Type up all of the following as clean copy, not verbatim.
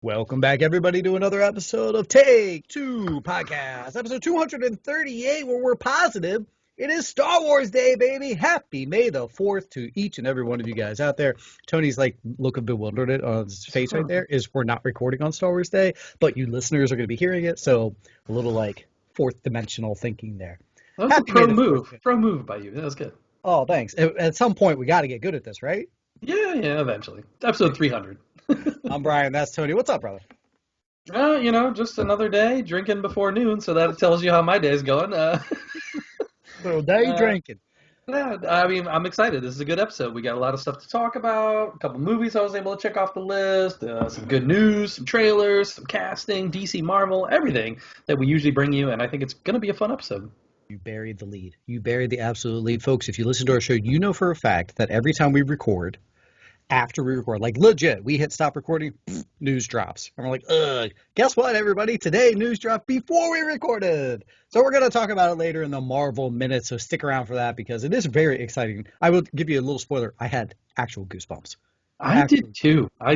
Welcome back, everybody, to another episode of Take Two Podcast, episode 238, where we're positive it is Star Wars Day, baby. Happy May the 4th to each and every one of you guys out there. Tony's look of bewilderment on his face right there is we're not recording on Star Wars Day, but you listeners are going to be hearing it, so a little fourth dimensional thinking there. That was a pro move. Pro move by you. That was good. Oh, thanks. At some point, we got to get good at this, right? Yeah, eventually. Episode 300. I'm Brian. That's Tony. What's up, brother? Just another day, drinking before noon, so that tells you how my day's going. Little day drinking. Yeah, I mean, I'm excited. This is a good episode. We got a lot of stuff to talk about, a couple movies I was able to check off the list, some good news, some trailers, some casting, DC, Marvel, everything that we usually bring you, and I think it's going to be a fun episode. You buried the lead. You buried the absolute lead. Folks, if you listen to our show, you know for a fact that every time we record, after we record, like legit, we hit stop recording, news drops. And we're like, ugh, guess what, everybody? Today, news dropped before we recorded. So we're going to talk about it later in the Marvel Minute, so stick around for that because it is very exciting. I will give you a little spoiler. I had actual goosebumps. I did too. I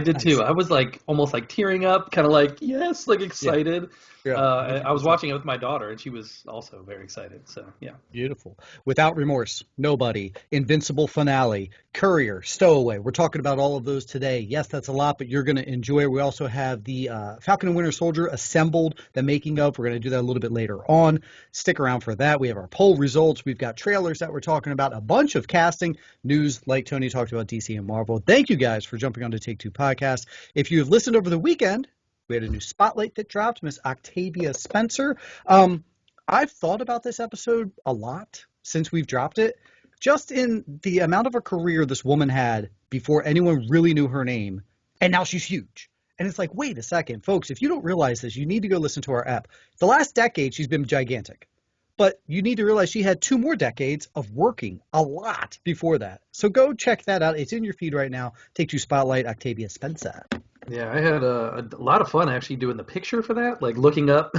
was almost tearing up, kind of yes, excited. Yeah. I was watching it with my daughter, and she was also very excited. So, yeah. Beautiful. Without Remorse, Nobody, Invincible Finale, Courier, Stowaway. We're talking about all of those today. Yes, that's a lot, but you're going to enjoy it. We also have the Falcon and Winter Soldier assembled, the making of. We're going to do that a little bit later on. Stick around for that. We have our poll results. We've got trailers that we're talking about, a bunch of casting news like Tony talked about DC and Marvel. Thank you guys for jumping on to Take Two Podcast. If you've listened over the weekend, we had a new spotlight that dropped, Miss Octavia Spencer. I've thought about this episode a lot since we've dropped it, just in the amount of a career this woman had before anyone really knew her name, and now she's huge. And it's like, wait a second, folks, if you don't realize this, you need to go listen to our app. The last decade, she's been gigantic. But you need to realize she had 2 more decades of working a lot before that. So go check that out. It's in your feed right now. Take Two Spotlight, Octavia Spencer. Yeah, I had a lot of fun actually doing the picture for that, looking up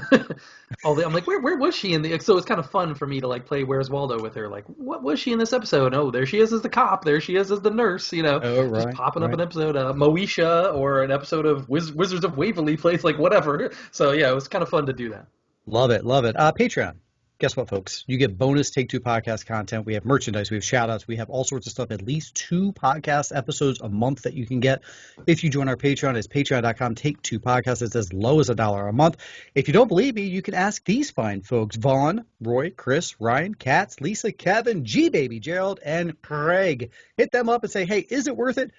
I'm like, where was she in the? So it's kind of fun for me to play Where's Waldo with her. What was she in this episode? Oh, there she is as the cop. There she is as the nurse. Just popping up an episode of Moesha or an episode of Wizards of Waverly Place, whatever. So yeah, it was kind of fun to do that. Love it. Patreon. Guess what, folks? You get bonus Take Two podcast content. We have merchandise. We have shout-outs. We have all sorts of stuff. At least 2 podcast episodes a month that you can get. If you join our Patreon, it's patreon.com. Take Two Podcasts. It's as low as $1 a month. If you don't believe me, you can ask these fine folks. Vaughn, Roy, Chris, Ryan, Katz, Lisa, Kevin, G-Baby, Gerald, and Craig. Hit them up and say, hey, is it worth it?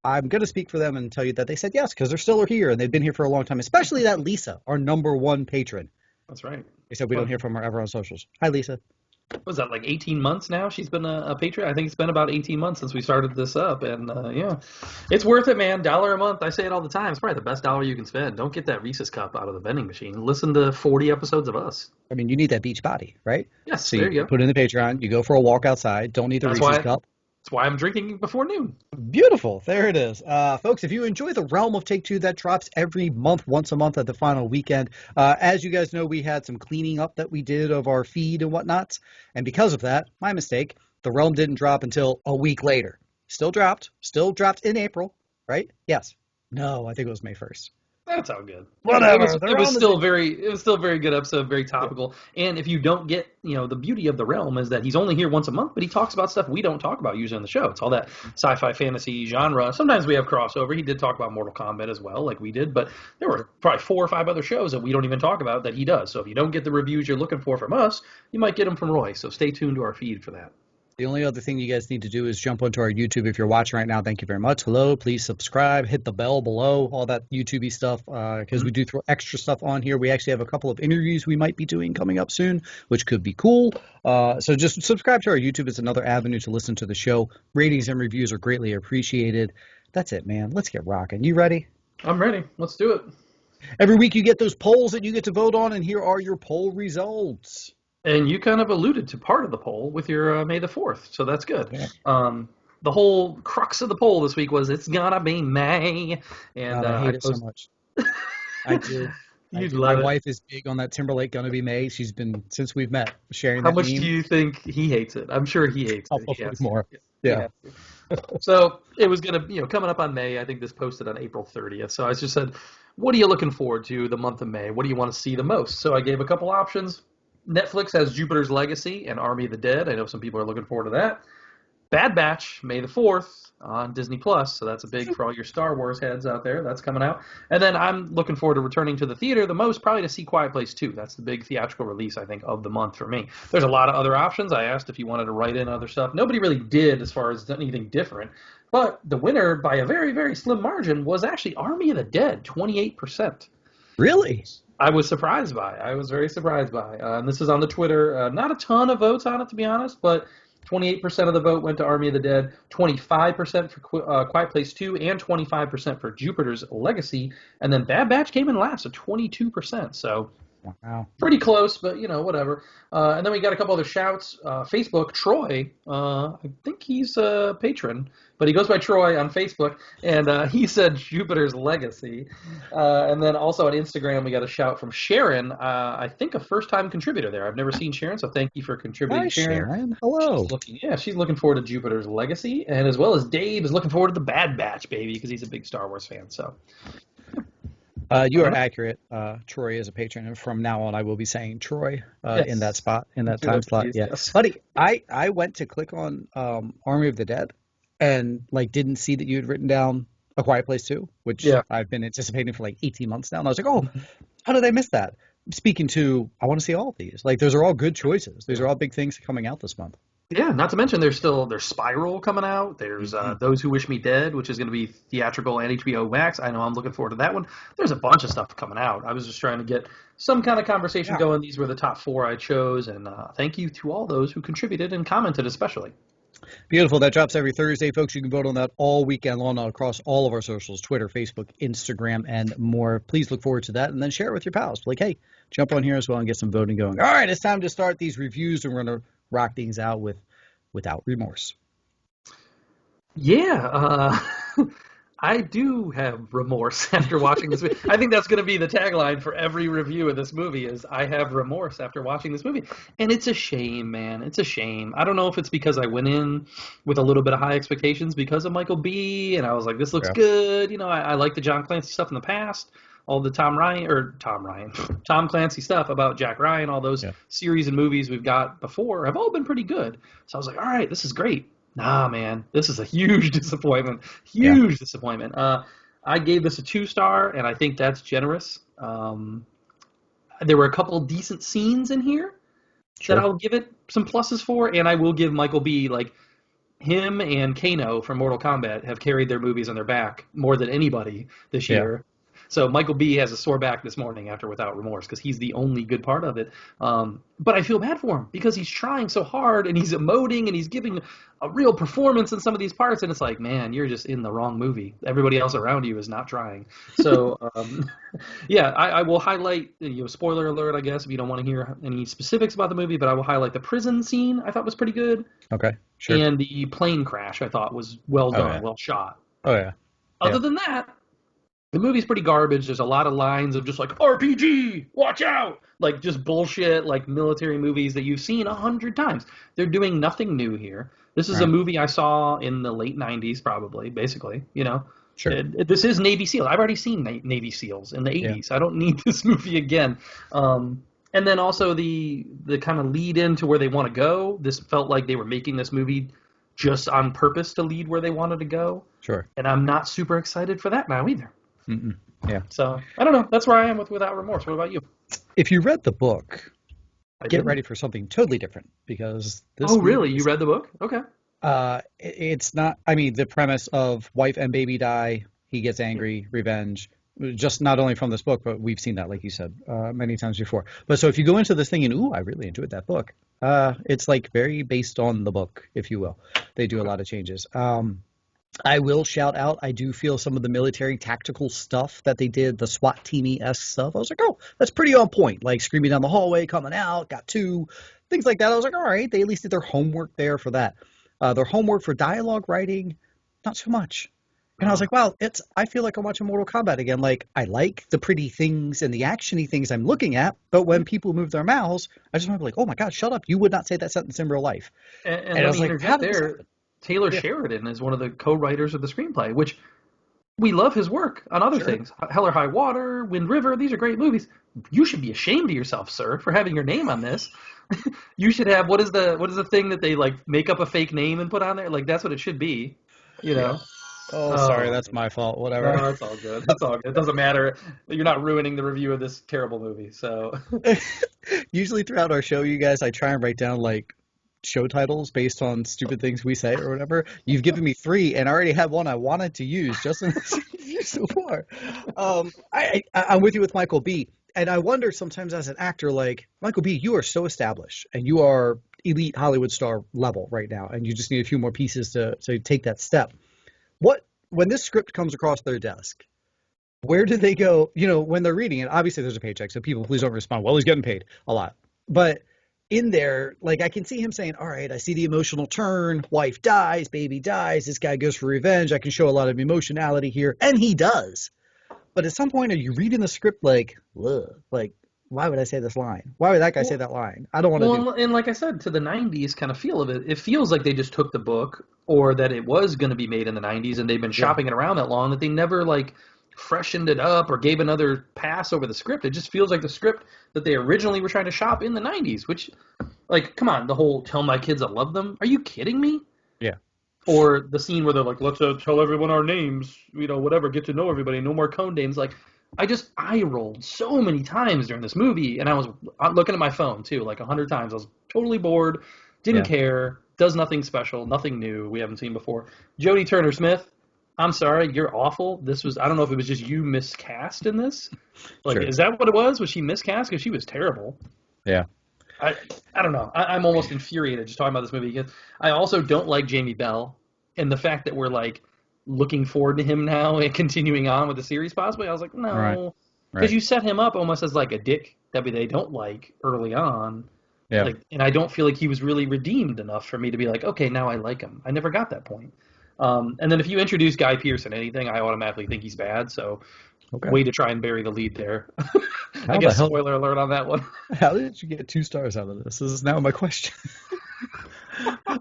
I'm going to speak for them and tell you that they said yes because they're still here and they've been here for a long time, especially that Lisa, our #1 patron. That's right. Except we don't hear from her ever on socials. Hi, Lisa. What was that, 18 months now? She's been a patron? I think it's been about 18 months since we started this up. And, it's worth it, man. $1 a month. I say it all the time. It's probably the best dollar you can spend. Don't get that Reese's cup out of the vending machine. Listen to 40 episodes of us. I mean, you need that beach body, right? Yes, so there you go. Put in the Patreon. You go for a walk outside. Don't need the Reese's cup. That's why I'm drinking before noon. Beautiful. There it is. Folks, if you enjoy the Realm of Take Two, that drops every month, once a month at the final weekend. As you guys know, we had some cleaning up that we did of our feed and whatnot. And because of that, my mistake, the Realm didn't drop until a week later. Still dropped in April, right? Yes. No, I think it was May 1st. That's all good. Whatever. It was still a very good episode, very topical. Yeah. And if you don't get, the beauty of the Realm is that he's only here once a month, but he talks about stuff we don't talk about usually on the show. It's all that sci-fi fantasy genre. Sometimes we have crossover. He did talk about Mortal Kombat as well, like we did, but there were probably 4 or 5 other shows that we don't even talk about that he does. So if you don't get the reviews you're looking for from us, you might get them from Roy. So stay tuned to our feed for that. The only other thing you guys need to do is jump onto our YouTube. If you're watching right now, thank you very much. Hello, please subscribe, hit the bell below, all that YouTube-y stuff, because we do throw extra stuff on here. We actually have a couple of interviews we might be doing coming up soon, which could be cool. So just subscribe to our YouTube. It's another avenue to listen to the show. Ratings and reviews are greatly appreciated. That's it, man. Let's get rocking. You ready? I'm ready. Let's do it. Every week you get those polls that you get to vote on, and here are your poll results. And you kind of alluded to part of the poll with your May the 4th, so that's good. Yeah. The whole crux of the poll this week was, it's gonna be May. And I hate it so much. I do. My wife is big on that Timberlake gonna be May. She's been, since we've met, sharing that How much meme. Do you think he hates it? I'm sure he hates it. More. Yeah. So it was going to, coming up on May. I think this posted on April 30th. So I just said, what are you looking forward to the month of May? What do you want to see the most? So I gave a couple options. Netflix has Jupiter's Legacy and Army of the Dead. I know some people are looking forward to that. Bad Batch, May the 4th on Disney Plus. So that's a big for all your Star Wars heads out there. That's coming out. And then I'm looking forward to returning to the theater the most, probably to see Quiet Place 2. That's the big theatrical release, I think, of the month for me. There's a lot of other options. I asked if you wanted to write in other stuff. Nobody really did as far as anything different. But the winner, by a very, very slim margin, was actually Army of the Dead, 28%. Really? I was surprised by. I was very surprised by. And this is on the Twitter. Not a ton of votes on it, to be honest, but 28% of the vote went to Army of the Dead, 25% for Quiet Place 2, and 25% for Jupiter's Legacy. And then Bad Batch came in last at 22%. So Wow. pretty close, but, whatever. And then we got a couple other shouts. Facebook, Troy, I think he's a patron, but he goes by Troy on Facebook, and he said Jupiter's Legacy. And then also on Instagram, we got a shout from Sharon, I think a first-time contributor there. I've never seen Sharon, so thank you for contributing, Hi, Sharon. Hello. She's looking forward to Jupiter's Legacy, and as well as Dave is looking forward to the Bad Batch, baby, because he's a big Star Wars fan, so... You are accurate. Troy is a patron, and from now on, I will be saying Troy Yes. in that spot, in that time slot. Please, Yeah, yes. buddy. I went to click on Army of the Dead, and didn't see that you had written down A Quiet Place 2, which Yeah. I've been anticipating for 18 months now, and I was like, oh, how did I miss that? Speaking to, I want to see all of these. Those are all good choices. These are all big things coming out this month. Yeah, not to mention there's Spiral coming out. There's Those Who Wish Me Dead, which is going to be theatrical and HBO Max. I know I'm looking forward to that one. There's a bunch of stuff coming out. I was just trying to get some kind of conversation going. These were the top 4 I chose, and thank you to all those who contributed and commented especially. Beautiful. That drops every Thursday, folks. You can vote on that all weekend long across all of our socials, Twitter, Facebook, Instagram, and more. Please look forward to that, and then share it with your pals. Hey, jump on here as well and get some voting going. All right, it's time to start these reviews, and we're going to rock things out without remorse. Yeah, I do have remorse after watching this movie. I think that's going to be the tagline for every review of this movie is I have remorse after watching this movie. And it's a shame, man. It's a shame. I don't know if it's because I went in with a little bit of high expectations because of Michael B. And I was like, this looks good. I like the John Clancy stuff in the past. All the Tom Clancy stuff about Jack Ryan, all those series and movies we've got before have all been pretty good. So I was like, all right, this is great. Nah, man, this is a huge disappointment. Disappointment. I gave this a 2-star, and I think that's generous. There were a couple decent scenes in here that I'll give it some pluses for, and I will give Michael B. Him and Kano from Mortal Kombat have carried their movies on their back more than anybody this year. So Michael B. has a sore back this morning after Without Remorse because he's the only good part of it. But I feel bad for him because he's trying so hard and he's emoting and he's giving a real performance in some of these parts. And it's like, man, you're just in the wrong movie. Everybody else around you is not trying. So, I will highlight, spoiler alert, I guess, if you don't want to hear any specifics about the movie, but I will highlight the prison scene I thought was pretty good. Okay, sure. And the plane crash I thought was well done, well shot. Oh, yeah. Other than that, the movie's pretty garbage. There's a lot of lines of just RPG, watch out, just bullshit, military movies that you've seen 100 times. They're doing nothing new here. This is a movie I saw in the late 90s, probably, basically, Sure. This is Navy SEALs. I've already seen Navy SEALs in the 80s. I don't need this movie again. And then also the kind of lead into where they want to go. This felt like they were making this movie just on purpose to lead where they wanted to go. Sure. And I'm not super excited for that now either. Yeah. So, I don't know. That's where I am with Without Remorse. What about you? If you read the book, get ready for something totally different because this. Oh, really? You read the book? Okay. It's not. I mean, the premise of wife and baby die. He gets angry, revenge. Just not only from this book, but we've seen that, like you said, many times before. But so if you go into this thing and I really enjoyed that book. It's very based on the book, if you will. They do a lot of changes. I will shout out, I do feel some of the military tactical stuff that they did, the SWAT teamy-esque stuff. I was like, oh, that's pretty on point. Screaming down the hallway, coming out, got 2, things like that. I was like, all right, they at least did their homework there for that. Their homework for dialogue writing, not so much. And I was like, wow, I feel like I'm watching Mortal Kombat again. I like the pretty things and the action-y things I'm looking at, but when people move their mouths, I just want to be like, oh my God, shut up. You would not say that sentence in real life. And I was like, how did this happen? Taylor Yeah, Sheridan is one of the co-writers of the screenplay, which we love his work on other sure. things. Hell or High Water, Wind River, these are great movies. You should be ashamed of yourself, sir, for having your name on this. You should have what is the thing that they like make up a fake name and put on there? Like that's what it should be, you Yeah. know? Oh, sorry, Oh that's my fault. Whatever. no, it's all good. It's all good. It doesn't matter. You're not ruining the review of this terrible movie. So Usually throughout our show, you guys, I try and write down like show titles based on stupid things we say or whatever. You've given me three, and I already had one I wanted to use just in this review so far. I'm with you with Michael B. And I wonder sometimes as an actor, like Michael B., you are so established and you are elite Hollywood star level right now, and you just need a few more pieces to take that step. What when this script comes across their desk? Where do they go? When they're reading it, obviously there's a paycheck, so people please don't respond. Well, he's getting paid a lot. But in there, like I can see him saying, all right, I see the emotional turn. Wife dies, baby dies. This guy goes for revenge. I can show a lot of emotionality here. And he does. But at some point, are you reading the script like, ugh, like, why would I say this line? Why would that guy say that line? I don't want to do well, and like I said, to the '90s kind of feel of it, it feels like they just took the book, or that it was going to be made in the '90s, and they've been Yeah. shopping it around that long that they never like freshened it up or gave another pass over the script. It just feels like the script that they originally were trying to shop in the '90s. Which, like, come on, the whole "tell my kids I love them." Are you kidding me? Yeah. Or the scene where they're like, let's tell everyone our names, whatever, get to know everybody, no more code names. Like, I rolled so many times during this movie, and I was looking at my phone too, like 100 times. I was totally bored, didn't Yeah. care, does nothing special, nothing new we haven't seen before. Jodie Turner-Smith, I'm sorry, you're awful. I don't know if it was just you miscast in this. Like, Sure. is that what it was? Was she miscast? Because she was terrible. Yeah. I, I don't know. I'm almost infuriated just talking about this movie because I also don't like Jamie Bell, and the fact that we're like looking forward to him now and continuing on with the series possibly. I was like, Right. no, because Right. you set him up almost as like a dick that they don't like early on, Yeah. like, and I don't feel like he was really redeemed enough for me to be like, okay, now I like him. I never got that point. And then if you introduce Guy Pearce in anything, I automatically think he's bad. So Okay. way to try and bury the lead there. I How the guess hell? spoiler alert on that one. How did you get 2 stars out of this? This is now my question.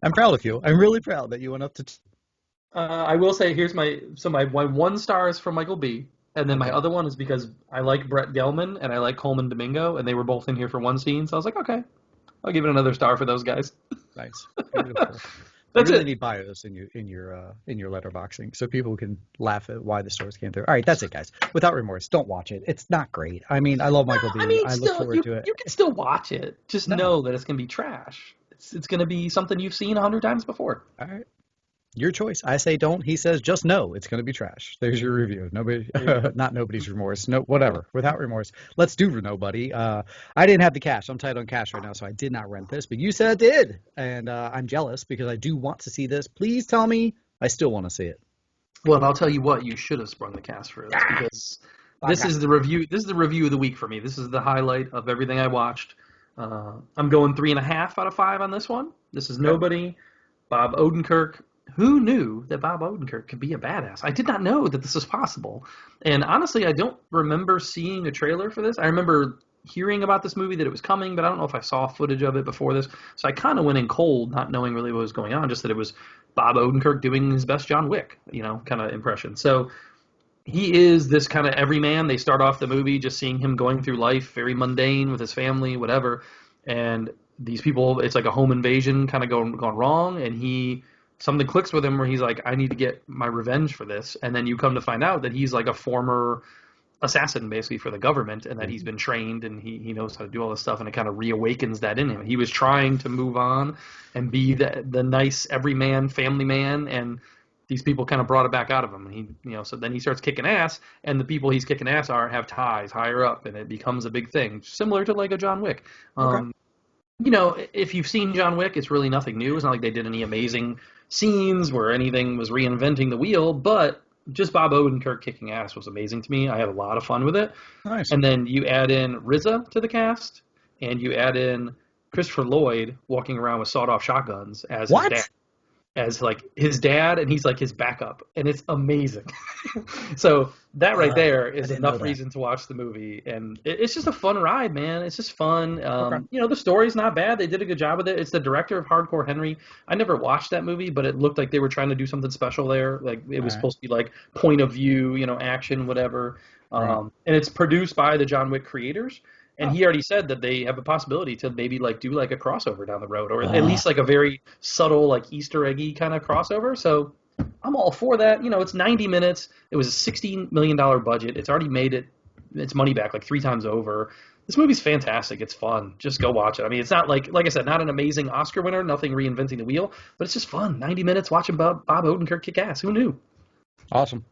I'm proud of you. I'm really proud that you went up to. I will say here's my 1 star is from Michael B. And then my Okay. other one is because I like Brett Gelman and I like Coleman Domingo, and they were both in here for one scene. So I was like, okay, I'll give it another star for those guys. Nice. Beautiful. You That's really it. need bios in your letterboxing so people can laugh at why the stores came through. All right, that's it, guys. Without remorse, don't watch it. It's not great. I mean, I love Michael I B. mean, I look still, forward you to it. you can still watch it. Just No. know that it's gonna be trash. It's gonna be something you've seen 100 times before. All right. Your choice. I say don't. He says just no. It's going to be trash. There's your review. Nobody, There you go. not nobody's remorse. No, whatever. Without remorse. Let's do nobody. I didn't have the cash. I'm tight on cash right now, so I did not rent this. But you said I did, and I'm jealous because I do want to see this. Please tell me I still want to see it. Well, I'll tell you what, you should have sprung the cast for this because this Okay. is the review. This is the review of the week for me. This is the highlight of everything I watched. I'm going 3.5 out of 5 on this one. This is Nobody. Bob Odenkirk. Who knew that Bob Odenkirk could be a badass? I did not know that this was possible. And honestly, I don't remember seeing a trailer for this. I remember hearing about this movie, that it was coming, but I don't know if I saw footage of it before this. So I kind of went in cold, not knowing really what was going on, just that it was Bob Odenkirk doing his best John Wick, kind of impression. So he is this kind of everyman. They start off the movie just seeing him going through life, very mundane with his family, whatever. And these people, it's like a home invasion kind of gone wrong, and something clicks with him where he's like, I need to get my revenge for this. And then you come to find out that he's like a former assassin basically for the government, and that he's been trained and he knows how to do all this stuff, and it kind of reawakens that in him. He was trying to move on and be the nice everyman family man, and these people kind of brought it back out of him. And so then he starts kicking ass, and the people he's kicking ass have ties higher up, and it becomes a big thing, similar to like a John Wick. Okay. If you've seen John Wick, it's really nothing new. It's not like they did any amazing scenes where anything was reinventing the wheel, but just Bob Odenkirk kicking ass was amazing to me. I had a lot of fun with it. Nice. And then you add in RZA to the cast, and you add in Christopher Lloyd walking around with sawed-off shotguns as his What? dad. as like his dad, and he's like his backup, and it's amazing. So that right there I is didn't know enough that. reason to watch the movie, and it's just a fun ride, man. It's just fun. Okay. The story's not bad. They did a good job with it. It's the director of Hardcore Henry. I never watched that movie, but it looked like they were trying to do something special there. Like it All was right. supposed to be like point of view, action, whatever. Right. And it's produced by the John Wick creators. And Oh. he already said that they have a possibility to maybe like do like a crossover down the road, or at Oh. least like a very subtle like Easter eggy kind of crossover. So I'm all for that. It's 90 minutes. It was a $16 million budget. It's already made its money back like 3 times over. This movie's fantastic. It's fun. Just go watch it. I mean, it's not like I said, not an amazing Oscar winner, nothing reinventing the wheel, but it's just fun. 90 minutes watching Bob Odenkirk kick ass. Who knew? Awesome.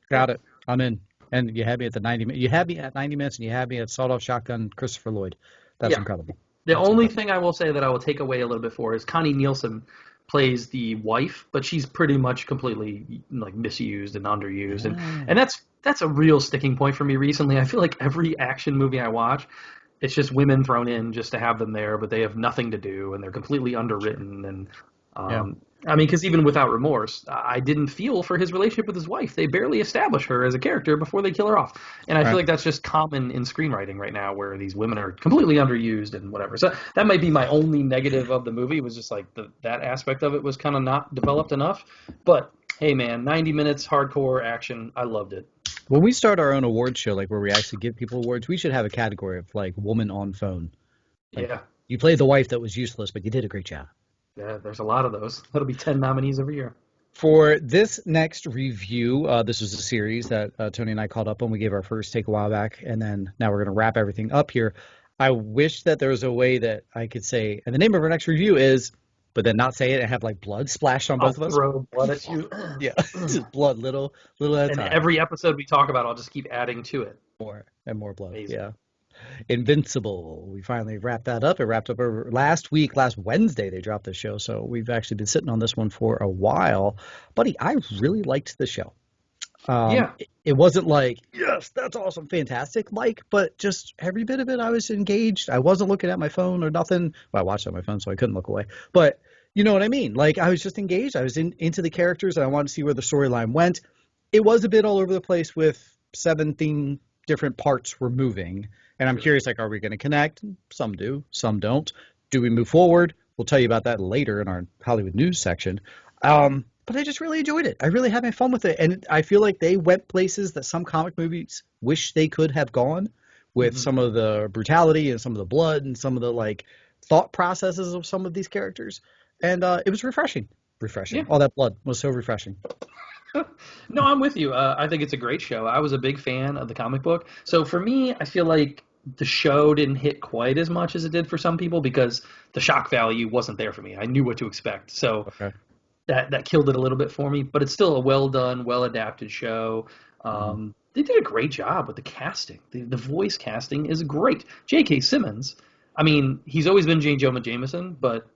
Got it. I'm in. And you had me at the 90 minutes. You had me at 90 minutes, and you had me at sawed-off shotgun Christopher Lloyd. That's Yeah. incredible. The That's only incredible. thing I will say that I will take away a little bit for is Connie Nielsen plays the wife, but she's pretty much completely like misused and underused, and Ah. that's a real sticking point for me recently. I feel like every action movie I watch, it's just women thrown in just to have them there, but they have nothing to do and they're completely underwritten. And Yeah. I mean, because even without Remorse, I didn't feel for his relationship with his wife. They barely establish her as a character before they kill her off, and I feel Right. like that's just common in screenwriting right now, where these women are completely underused and whatever. So that might be my only negative of the movie. Was just like that aspect of it was kind of not developed enough. But hey, man, 90 minutes hardcore action. I loved it. When we start our own award show, like where we actually give people awards, we should have a category of like woman on phone. Like Yeah. you played the wife that was useless, but you did a great job. Yeah, there's a lot of those. That'll be 10 nominees every year. For this next review, this was a series that Tony and I caught up on. We gave our first take a while back, and then now we're going to wrap everything up here. I wish that there was a way that I could say, and the name of our next review is, but then not say it and have like blood splashed on I'll both of us. throw blood at you. Yeah, just blood, little at a And time. every episode we talk about, I'll just keep adding to it. More and more blood. Amazing. Yeah. Invincible. We finally wrapped that up. It wrapped up over last Wednesday they dropped the show, so we've actually been sitting on this one for a while. Buddy, I really liked the show. Yeah. It wasn't like, yes, that's awesome, fantastic, like, but just every bit of it, I was engaged. I wasn't looking at my phone or nothing. Well, I watched it on my phone, so I couldn't look away. But you know what I mean? Like, I was just engaged. I was into the characters, and I wanted to see where the storyline went. It was a bit all over the place with 17 different parts were moving. And I'm curious, like, are we going to connect? Some do, some don't. Do we move forward? We'll tell you about that later in our Hollywood news section. But I just really enjoyed it. I really had my fun with it. And I feel like they went places that some comic movies wish they could have gone with Mhm. some of the brutality and some of the blood and some of the, like, thought processes of some of these characters. And it was refreshing. Yeah. All that blood was so refreshing. No, I'm with you. I think it's a great show. I was a big fan of the comic book. So for me, I feel like the show didn't hit quite as much as it did for some people because the shock value wasn't there for me. I knew what to expect. So Okay. that killed it a little bit for me, but it's still a well done, well adapted show. They did a great job with the casting. The voice casting is great. J.K. Simmons, I mean, he's always been J. Jonah Jameson, but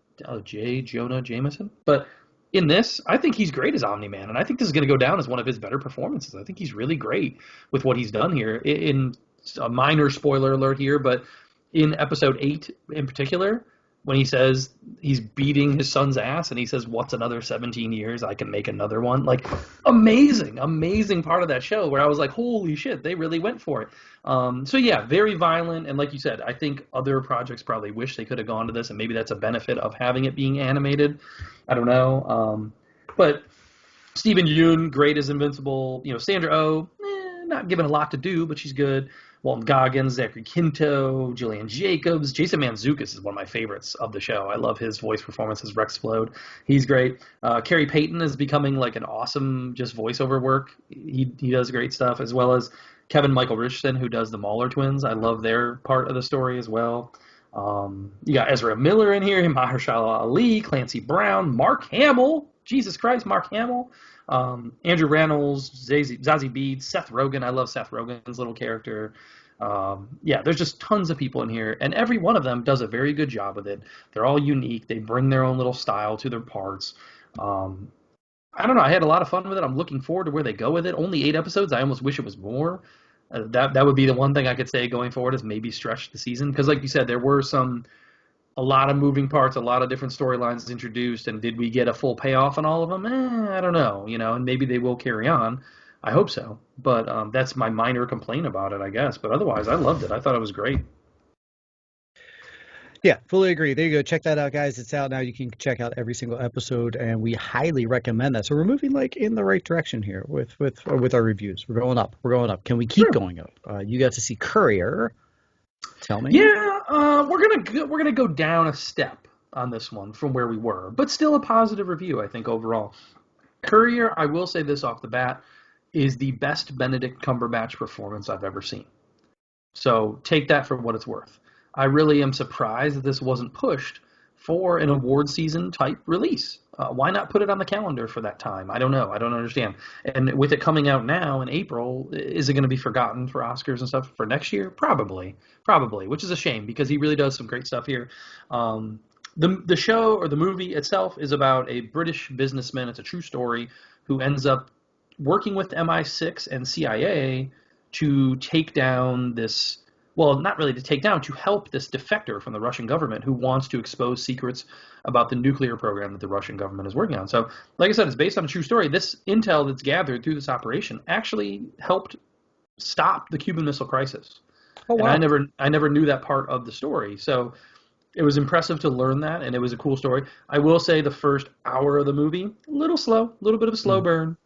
J. Jonah Jameson, but in this, I think he's great as Omni-Man, and I think this is going to go down as one of his better performances. I think he's really great with what he's done here. In a minor spoiler alert here, but in episode 8 in particular, when he says he's beating his son's ass and he says, "What's another 17 years? I can make another one." Like, amazing part of that show where I was like, holy shit, they really went for it. So yeah, very violent. And like you said, I think other projects probably wish they could have gone to this, and maybe that's a benefit of having it being animated. I don't know. But Stephen Yeun, great as Invincible. Sandra Oh, not given a lot to do, but she's good. Walton Goggins, Zachary Quinto, Jillian Jacobs, Jason Mantzoukas is one of my favorites of the show. I love his voice performance as Rex Flode. He's great. Carrie Payton is becoming like an awesome just voiceover work. He does great stuff, as well as Kevin Michael Richardson, who does the Mauler twins. I love their part of the story as well. You got Ezra Miller in here, Mahershala Ali, Clancy Brown, Mark Hamill. Jesus Christ, Mark Hamill. Andrew Reynolds, Zazie Beetz, Seth Rogen. I love Seth Rogen's little character. Yeah, there's just tons of people in here, and every one of them does a very good job with it. They're all unique. They bring their own little style to their parts. I don't know. I had a lot of fun with it. I'm looking forward to where they go with it. Only 8 episodes. I almost wish it was more. That would be the one thing I could say going forward is maybe stretch the season, because like you said, there were some a lot of moving parts, a lot of different storylines introduced, and did we get a full payoff on all of them? I don't know, and maybe they will carry on. I hope so, but that's my minor complaint about it, I guess. But otherwise, I loved it. I thought it was great. Yeah, fully agree. There you go. Check that out, guys. It's out now. You can check out every single episode, and we highly recommend that. So we're moving like in the right direction here with our reviews. We're going up. We're going up. Can we keep going up? You got to see Courier. Tell me. Yeah, we're gonna go down a step on this one from where we were, but still a positive review, I think, overall. Courier, I will say this off the bat, is the best Benedict Cumberbatch performance I've ever seen. So take that for what it's worth. I really am surprised that this wasn't pushed for an award season type release. Why not put it on the calendar for that time? I don't know. I don't understand. And with it coming out now in April, is it going to be forgotten for Oscars and stuff for next year? Probably, which is a shame because he really does some great stuff here. The show or the movie itself is about a British businessman. It's a true story who ends up working with MI6 and CIA to take down this. Well, not really to take down, to help this defector from the Russian government who wants to expose secrets about the nuclear program that the Russian government is working on. So, like I said, it's based on a true story. This intel that's gathered through this operation actually helped stop the Cuban Missile Crisis. Oh, wow. And I never knew that part of the story. So it was impressive to learn that, and it was a cool story. I will say the first hour of the movie, a little slow, a little bit of a slow burn.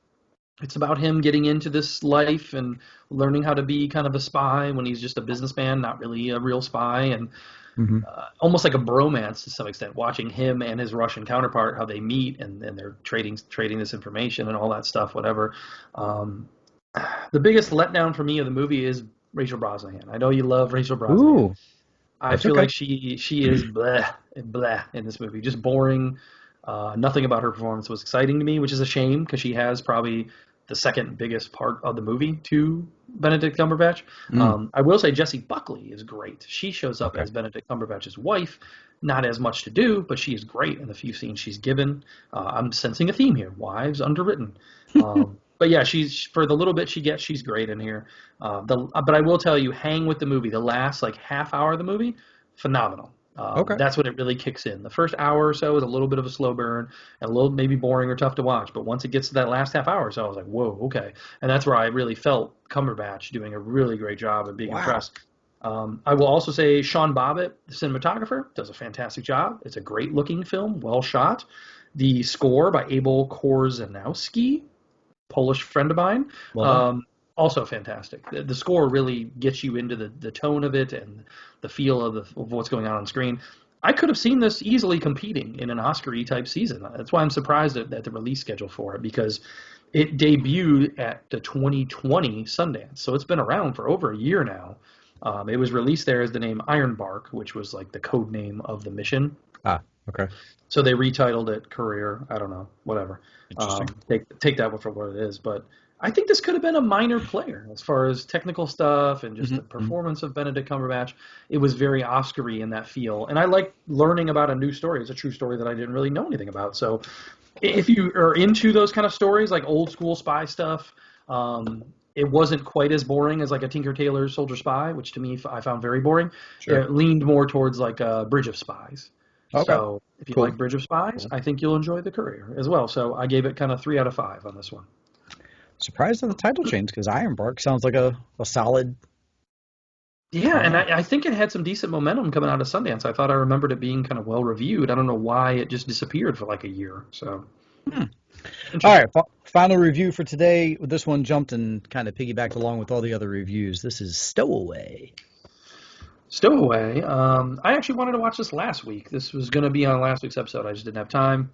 It's about him getting into this life and learning how to be kind of a spy when he's just a businessman, not really a real spy, and almost like a bromance to some extent, watching him and his Russian counterpart, how they meet and they're trading this information and all that stuff, whatever. The biggest letdown for me of the movie is Rachel Brosnahan. I know you love Rachel Brosnahan. Ooh, I feel like she is blah in this movie, just boring. Nothing about her performance was exciting to me, which is a shame because she has probably the second biggest part of the movie to Benedict Cumberbatch. I will say Jessie Buckley is great. She shows up as Benedict Cumberbatch's wife. Not as much to do, but she is great in the few scenes she's given. I'm sensing a theme here. Wives underwritten. But yeah, she's for the little bit she gets, she's great in here. But I will tell you, hang with the movie. The last like half hour of the movie, phenomenal. That's when it really kicks in. The first hour or so is a little bit of a slow burn and a little maybe boring or tough to watch. But once it gets to that last half hour or so, I was like, whoa, okay. And that's where I really felt Cumberbatch doing a really great job and being impressed. I will also say Sean Bobbitt, the cinematographer, does a fantastic job. It's a great looking film, well shot. The score by Abel Korzeniowski, Polish friend of mine. Also fantastic. The score really gets you into the tone of it and the feel of what's going on screen. I could have seen this easily competing in an Oscar-y type season. That's why I'm surprised at the release schedule for it, because it debuted at the 2020 Sundance. So it's been around for over a year now. It was released there as the name Ironbark, which was like the code name of the mission. Okay. So they retitled it Courier. I don't know, whatever. Take that for what it is, but I think this could have been a minor player as far as technical stuff and just the performance of Benedict Cumberbatch. It was very Oscar-y in that feel. And I like learning about a new story. It's a true story that I didn't really know anything about. So if you are into those kind of stories, like old school spy stuff, it wasn't quite as boring as like a Tinker Tailor Soldier Spy, which to me I found very boring. Sure. It leaned more towards like a Bridge of Spies. Okay. So if you like Bridge of Spies, I think you'll enjoy The Courier as well. So I gave it kind of 3 out of 5 on this one. Surprised at the title change because Ironbark sounds like a solid. Yeah, and I think it had some decent momentum coming out of Sundance. I thought I remembered it being kind of well reviewed. I don't know why it just disappeared for like a year. So. All right, final review for today. This one jumped and kind of piggybacked along with all the other reviews. This is Stowaway. Stowaway. I actually wanted to watch this last week. This was going to be on last week's episode. I just didn't have time.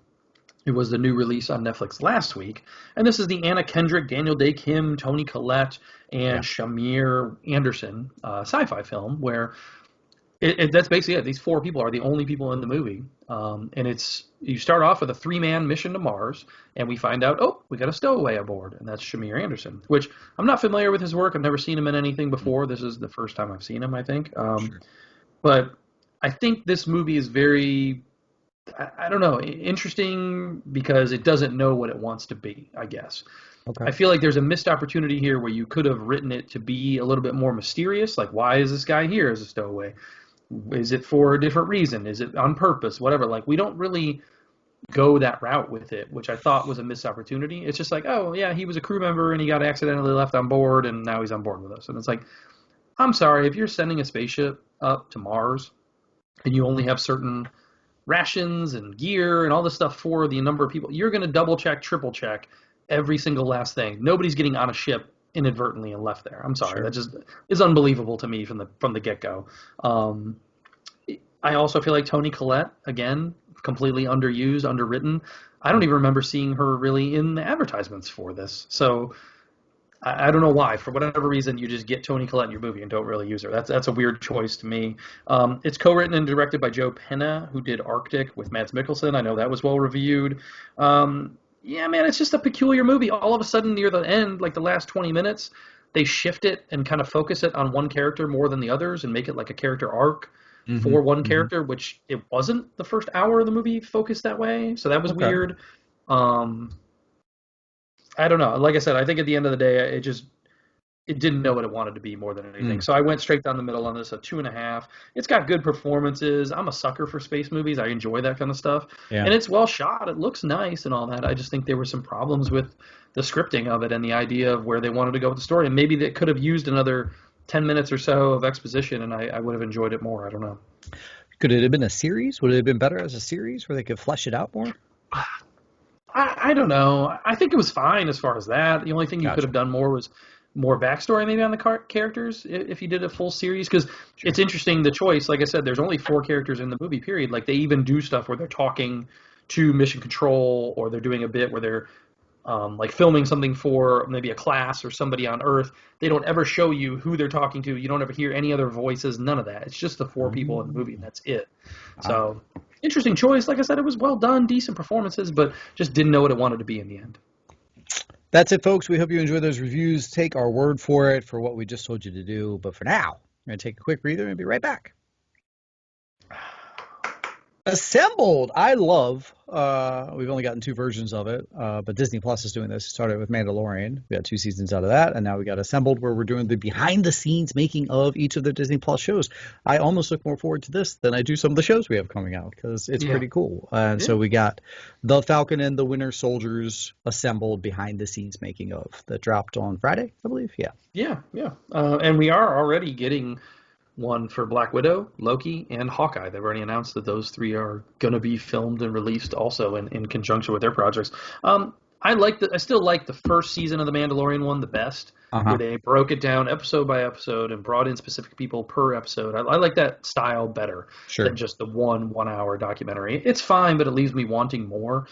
It was the new release on Netflix last week. And this is the Anna Kendrick, Daniel Day Kim, Toni Collette, and Shamir Anderson sci-fi film where that's basically it. These 4 people are the only people in the movie. And you start off with a 3-man mission to Mars, and we find out, we got a stowaway aboard, and that's Shamir Anderson, which I'm not familiar with his work. I've never seen him in anything before. This is the first time I've seen him, I think. Sure. But I think this movie is very... I don't know, interesting because it doesn't know what it wants to be, I guess. Okay. I feel like there's a missed opportunity here where you could have written it to be a little bit more mysterious, like why is this guy here as a stowaway? Is it for a different reason? Is it on purpose? Whatever. Like, we don't really go that route with it, which I thought was a missed opportunity. It's just like, oh yeah, he was a crew member and he got accidentally left on board and now he's on board with us. And it's like, I'm sorry, if you're sending a spaceship up to Mars and you only have certain rations and gear and all this stuff for the number of people, you're going to double check, triple check every single last thing. Nobody's getting on a ship inadvertently and left there. I'm sorry. Sure. That just is unbelievable to me from the get-go. I also feel like Toni Collette, again, completely underused, underwritten. I don't even remember seeing her really in the advertisements for this. So I don't know why. For whatever reason, you just get Toni Collette in your movie and don't really use her. That's a weird choice to me. It's co-written and directed by Joe Penna, who did Arctic with Mads Mikkelsen. I know that was well reviewed. Yeah, man, it's just a peculiar movie. All of a sudden, near the end, like the last 20 minutes, they shift it and kind of focus it on one character more than the others and make it like a character arc for one character, which it wasn't the first hour of the movie focused that way. So that was weird. I don't know. Like I said, I think at the end of the day, it didn't know what it wanted to be more than anything. So I went straight down the middle on this, a 2.5. It's got good performances. I'm a sucker for space movies. I enjoy that kind of stuff. Yeah. And it's well shot. It looks nice and all that. I just think there were some problems with the scripting of it and the idea of where they wanted to go with the story. And maybe they could have used another 10 minutes or so of exposition, and I would have enjoyed it more. I don't know. Could it have been a series? Would it have been better as a series where they could flesh it out more? I don't know. I think it was fine as far as that. The only thing you could have done more was more backstory maybe on the characters if you did a full series, because it's interesting, the choice. Like I said, there's only 4 characters in the movie, period. Like, they even do stuff where they're talking to Mission Control, or they're doing a bit where they're like filming something for maybe a class or somebody on Earth. They don't ever show you who they're talking to. You don't ever hear any other voices, none of that. It's just the 4 people in the movie, and that's it. So, interesting choice. Like I said, it was well done, decent performances, but just didn't know what it wanted to be in the end. That's it, folks. We hope you enjoy those reviews. Take our word for it for what we just told you to do. But for now, we're going to take a quick breather and be right back. Assembled. I love, we've only gotten 2 versions of it, but Disney Plus is doing this. It started with Mandalorian. We got 2 seasons out of that, and now we got Assembled, where we're doing the behind-the-scenes making of each of the Disney Plus shows. I almost look more forward to this than I do some of the shows we have coming out, because it's pretty cool. And so we got The Falcon and the Winter Soldiers Assembled behind-the-scenes making of that dropped on Friday, I believe. Yeah. And we are already getting one for Black Widow, Loki, and Hawkeye. They've already announced that those 3 are going to be filmed and released also in conjunction with their projects. I still like the first season of The Mandalorian one the best, where they broke it down episode by episode and brought in specific people per episode. I like that style better than just the 1-hour documentary. It's fine, but it leaves me wanting more.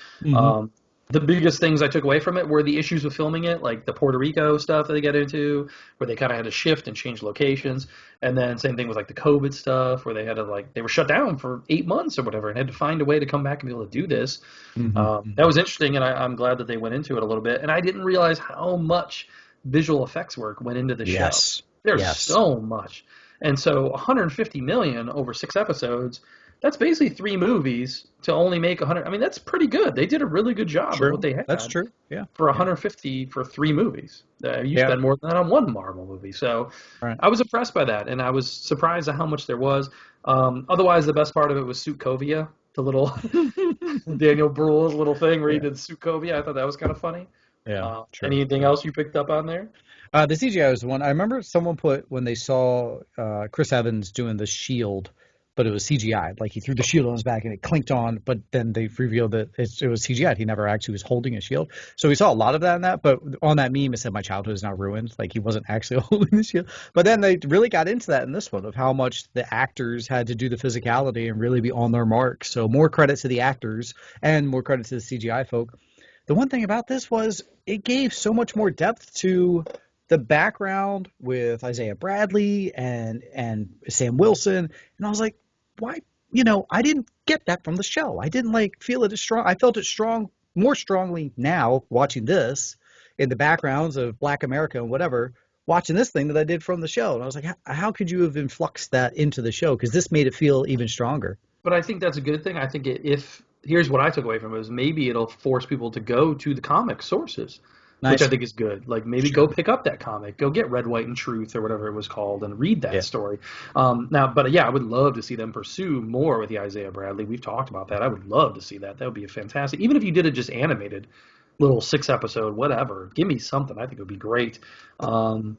The biggest things I took away from it were the issues with filming it, like the Puerto Rico stuff that they get into, where they kind of had to shift and change locations. And then same thing with like the COVID stuff, where they had to they were shut down for 8 months or whatever and had to find a way to come back and be able to do this. That was interesting, and I'm glad that they went into it a little bit. And I didn't realize how much visual effects work went into the show. There's so much. And so $150 million over 6 episodes, that's basically 3 movies to only make 100. I mean, that's pretty good. They did a really good job of what they had. That's true. Yeah. For 150 for 3 movies. You spend more than that on 1 Marvel movie. So I was impressed by that, and I was surprised at how much there was. Otherwise, the best part of it was Sokovia, the little Daniel Bruhl's little thing where he did Sokovia. I thought that was kind of funny. Yeah. Anything else you picked up on there? The CGI was the one. I remember someone put, when they saw Chris Evans doing the shield, but it was CGI. Like, he threw the shield on his back and it clinked on, but then they revealed that it was CGI. He never actually was holding a shield. So we saw a lot of that in that, but on that meme it said, "My childhood is now ruined." Like, he wasn't actually holding the shield. But then they really got into that in this one, of how much the actors had to do the physicality and really be on their mark. So more credit to the actors and more credit to the CGI folk. The one thing about this was it gave so much more depth to the background with Isaiah Bradley and Sam Wilson. And I was like, why? I didn't get that from the show. I didn't feel it as strong. I felt it more strongly now watching this in the backgrounds of Black America and whatever, watching this thing, that I did from the show. And I was like, how could you have influxed that into the show? Because this made it feel even stronger. But I think that's a good thing. I think here's what I took away from it, is maybe it'll force people to go to the comic sources. which I Nice. think is good. Like maybe Sure. go pick up that comic, go get Red, White, and Truth or whatever it was called, and read that Yeah. story. But yeah, I would love to see them pursue more with the Isaiah Bradley. We've talked about that. I would love to see that. That would be a fantastic. Even if you did it just animated, little 6 episode, whatever. Give me something. I think it would be great. Um,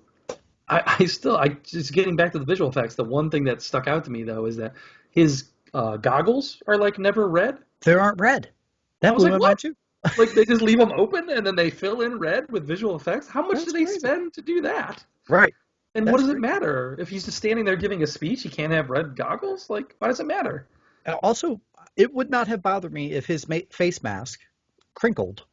I just getting back to the visual effects. The one thing that stuck out to me though is that his goggles are like never red. They aren't red. I That was blew like, my what? mind too. Like they just leave them open and then they fill in red with visual effects? How much do That's they crazy. spend to do that? Right. And what That's does it crazy. matter? If he's just standing there giving a speech, he can't have red goggles? Like, why does it matter? Also, it would not have bothered me if his face mask crinkled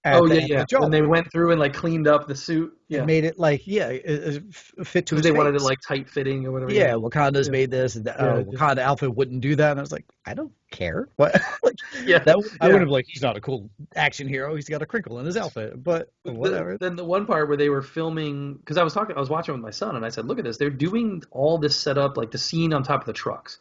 Oh at the yeah, end of yeah. the When jaw. they went through and like cleaned up the suit, It yeah, made it like, yeah, it fit to because his they wanted it face. like tight fitting or whatever. Yeah, Yeah, Wakanda's yeah, made this, and the yeah, Wakanda outfit wouldn't do that. And I was like, I don't care. What? Like yeah, that? I would yeah. have like, he's not a cool action hero. He's got a crinkle in his outfit, but whatever. Then the one part where they were filming, because I was watching with my son, and I said, "Look at this! They're doing all this setup, like the scene on top of the trucks.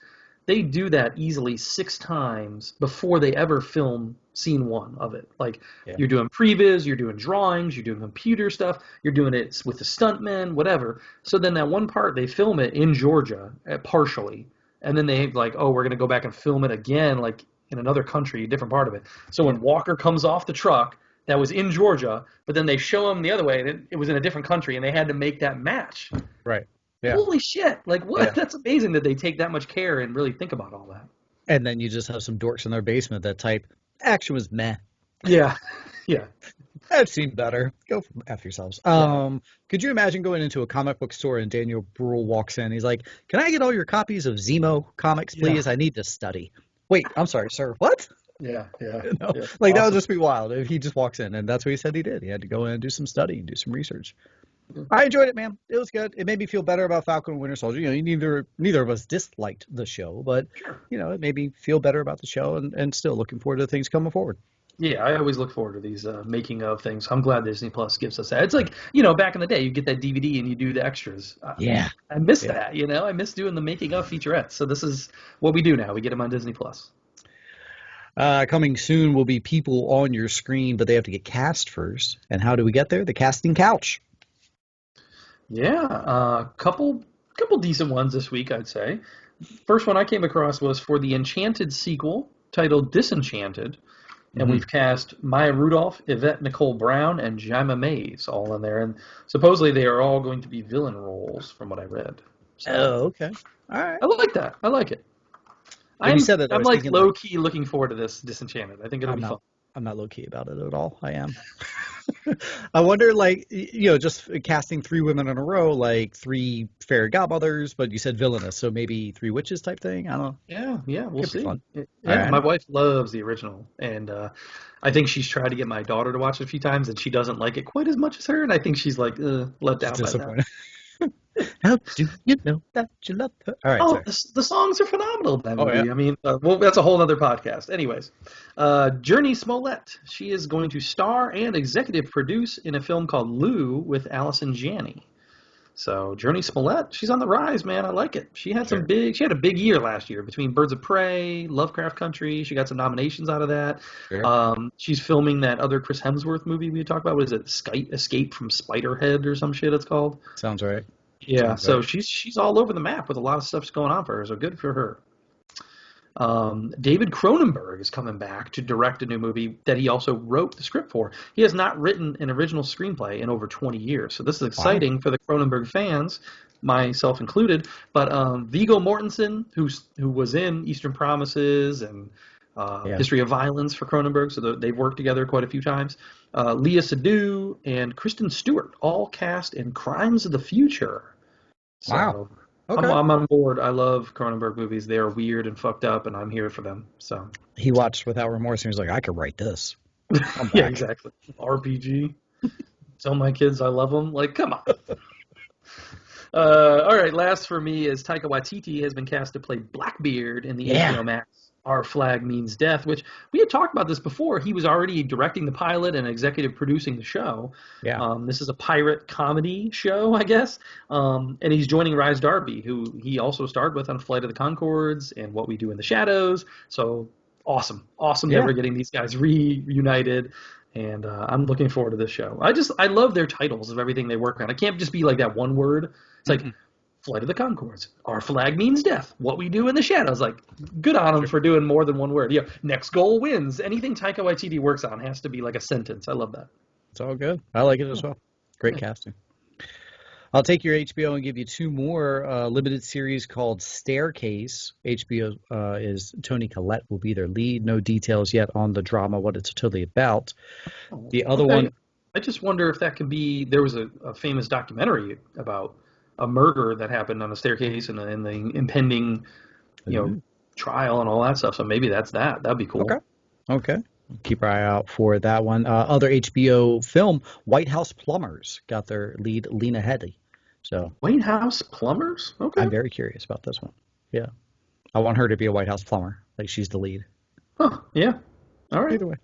They do that easily 6 times before they ever film scene one of it. Like Yeah, you're doing previs, you're doing drawings, you're doing computer stuff, you're doing it with the stuntmen, whatever. So then that one part they film it in Georgia partially, and then they like, oh, we're gonna go back and film it again, like in another country, a different part of it. So when Walker comes off the truck, that was in Georgia, but then they show him the other way, and it was in a different country, and they had to make that match. right. Yeah, Holy shit! Like what? yeah. That's amazing that they take that much care and really think about all that. And then you just have some dorks in their basement that type, action was meh. Yeah, yeah, I've seen better. Go F yourselves. yeah, Could you imagine going into a comic book store and Daniel Bruhl walks in? He's like, "Can I get all your copies of Zemo comics, yeah, please? I need to study." Wait, I'm sorry, sir. What? yeah, yeah, You know, yeah. like that would Awesome. just be wild if he just walks in, and that's what he said he did. He had to go in and do some study and do some research. I enjoyed it, man. It was good. It made me feel better about Falcon and Winter Soldier. You know, neither of us disliked the show, but Sure. it made me feel better about the show, and still looking forward to things coming forward. Yeah, I always look forward to these making of things. I'm glad Disney Plus gives us that. It's like back in the day, you get that DVD and you do the extras. Yeah, I miss yeah. that. I miss doing the making of featurettes. So this is what we do now. We get them on Disney Plus. Coming soon will be people on your screen, but they have to get cast first. And how do we get there? The casting couch. Yeah, couple decent ones this week, I'd say. First one I came across was for the Enchanted sequel titled Disenchanted, and Hmm. we've cast Maya Rudolph, Yvette Nicole Brown, and Jima Mays all in there, and supposedly they are all going to be villain roles, from what I read. So Oh, okay. All right. I like that. I like it. When you said that, I I'm was like thinking low like key looking forward to this Disenchanted. I think it'll I'm be not fun. I'm not low key about it at all. I am. I wonder, like, just casting 3 women in a row, like 3 fairy godmothers, but you said villainous, so maybe 3 witches type thing. I don't know. Yeah, yeah, we'll Could be see. fun. All Yeah, my right. wife loves the original, and I think she's tried to get my daughter to watch it a few times, and she doesn't like it quite as much as her, and I think she's like let Just down by that. disappointed. How do you know that you love her? All right, Oh, sorry. the songs are phenomenal in that Oh yeah. movie. I mean, well, that's a whole other podcast. Anyways, Journey Smollett, she is going to star and executive produce in a film called Lou with Allison Janney. So Journey Smollett, she's on the rise, man. I like it. She had Sure. she had a big year last year between Birds of Prey, Lovecraft Country. She got some nominations out of that. Sure. She's filming that other Chris Hemsworth movie we talked about. What is it? Escape from Spiderhead or some shit it's called. Sounds right. Yeah, Sounds right. so she's all over the map with a lot of stuff's going on for her. So good for her. David Cronenberg is coming back to direct a new movie that he also wrote the script for. He has not written an original screenplay in over 20 years, so this is Wow. exciting for the Cronenberg fans, myself included. But Viggo Mortensen, who was in Eastern Promises and Yeah. History of Violence for Cronenberg, so they've worked together quite a few times. Leah Seydoux and Kristen Stewart all cast in Crimes of the Future. Wow. So Okay. I'm on board. I love Cronenberg movies. They are weird and fucked up, and I'm here for them. So He watched Without Remorse and he was like, I could write this. I'm yeah, back. exactly. RPG. Tell my kids I love them. Like, come on. All right, last for me is Taika Waititi has been cast to play Blackbeard in the Yeah. HBO Max Our Flag Means Death, which we had talked about this before. He was already directing the pilot and executive producing the show. Yeah. This is a pirate comedy show, I guess. And he's joining Rhys Darby, who he also starred with on Flight of the Conchords and What We Do in the Shadows. So awesome. Awesome that Yeah. we're getting these guys reunited. And I'm looking forward to this show. I love their titles of everything they work on. It can't just be like that one word. It's like Flight of the Conchords. Our flag means death. What we do in the shadows. Like, good on them for doing more than one word. Yeah, next goal wins. Anything Taika Waititi works on has to be like a sentence. I love that. It's all good. I like it as well. Great casting. I'll take your HBO and give you two more limited series called Staircase. HBO is Toni Collette will be their lead. No details yet on the drama, what it's totally about. The other one... I just wonder if that could be... There was a famous documentary about a murder that happened on the staircase and the impending, trial and all that stuff. So maybe that's that. That'd be cool. Okay. Keep our eye out for that one. Other HBO film, White House Plumbers got their lead, Lena Headey. So White House Plumbers? Okay. I'm very curious about this one. Yeah. I want her to be a White House plumber. Like she's the lead. Oh, yeah. All right. Either way.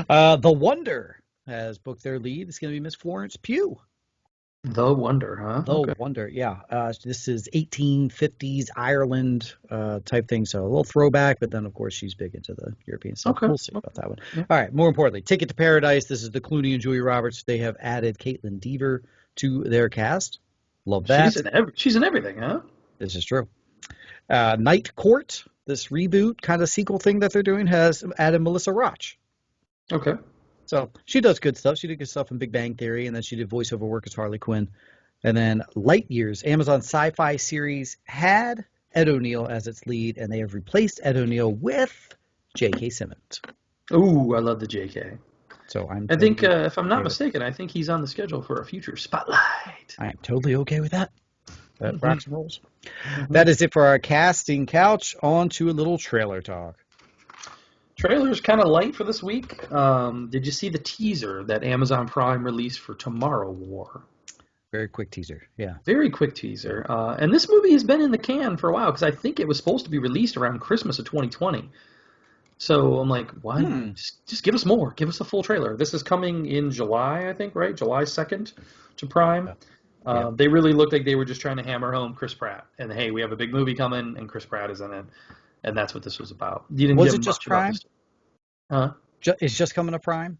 The Wonder has booked their lead. It's going to be Miss Florence Pugh. The Wonder, huh? The Wonder, yeah. This is 1850s Ireland type thing, so a little throwback, but then, of course, she's big into the European stuff. We'll see about that one. Yeah. All right, more importantly, Ticket to Paradise. This is the Clooney and Julia Roberts. They have added Caitlin Dever to their cast. Love that. She's in everything, huh? This is true. Night Court, this reboot kind of sequel thing that they're doing, has added Melissa Roch. Okay. So she does good stuff. She did good stuff in Big Bang Theory, and then she did voiceover work as Harley Quinn. And then Light Years, Amazon sci-fi series, had Ed O'Neill as its lead, and they have replaced Ed O'Neill with J.K. Simmons. Ooh, I love the J.K. So I think, if I'm not mistaken, I think he's on the schedule for a future spotlight. I am totally okay with that. That rocks and rolls. That is it for our casting couch. On to a little trailer talk. Trailer's kind of light for this week. Did you see the teaser that Amazon Prime released for Tomorrow War? Very quick teaser, yeah. Very quick teaser. And this movie has been in the can for a while because I think it was supposed to be released around Christmas of 2020. So I'm like, why? Just give us more. Give us a full trailer. This is coming in July, I think, right? July 2nd to Prime. Yeah. They really looked like they were just trying to hammer home Chris Pratt. And, hey, we have a big movie coming, and Chris Pratt is in it. And that's what this was about. Was it just Prime? Huh? It's just coming to Prime?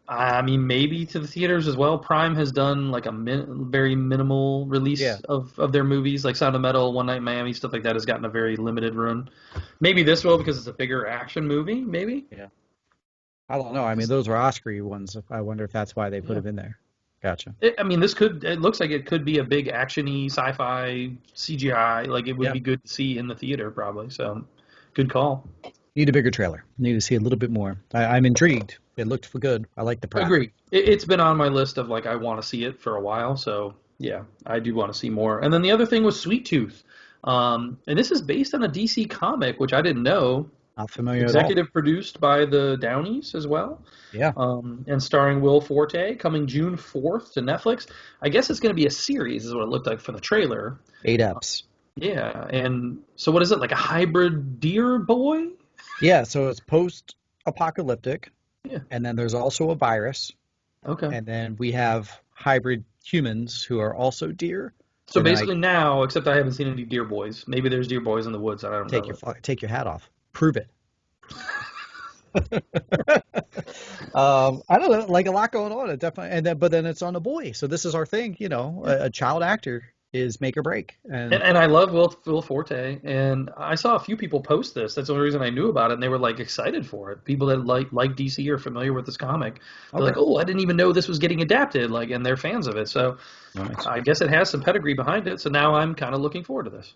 I mean, maybe to the theaters as well. Prime has done like a very minimal release of their movies, like Sound of Metal, One Night in Miami, stuff like that has gotten a very limited run. Maybe this will because it's a bigger action movie, maybe? Yeah. I don't know. I mean, those were Oscar-y ones. I wonder if that's why they put them in there. Gotcha. It looks like it could be a big action-y, sci-fi, CGI. Like, it would be good to see in the theater, probably. So, good call. Need a bigger trailer. Need to see a little bit more. I'm intrigued. It looked good. I like the Pratt. Agreed. It's been on my list of, like, I want to see it for a while. So, yeah, I do want to see more. And then the other thing was Sweet Tooth. And this is based on a DC comic, which I didn't know. Not familiar at all. Executive produced by the Downies as well. Yeah. And starring Will Forte, coming June 4th to Netflix. I guess it's going to be a series is what it looked like from the trailer. 8 eps. Yeah. And so what is it, like a hybrid deer boy? Yeah, so it's post-apocalyptic. Yeah. And then there's also a virus. Okay. And then we have hybrid humans who are also deer. So basically now, except I haven't seen any deer boys. Maybe there's deer boys in the woods. I don't know. Take your hat off. Prove it. I don't know, like a lot going on. It definitely, but then it's on a boy. So this is our thing, a child actor is make or break. And I love Will Forte, and I saw a few people post this. That's the only reason I knew about it, and they were like excited for it. People that like DC are familiar with this comic. They're like, oh, I didn't even know this was getting adapted, and they're fans of it. So nice. I guess it has some pedigree behind it. So now I'm kind of looking forward to this.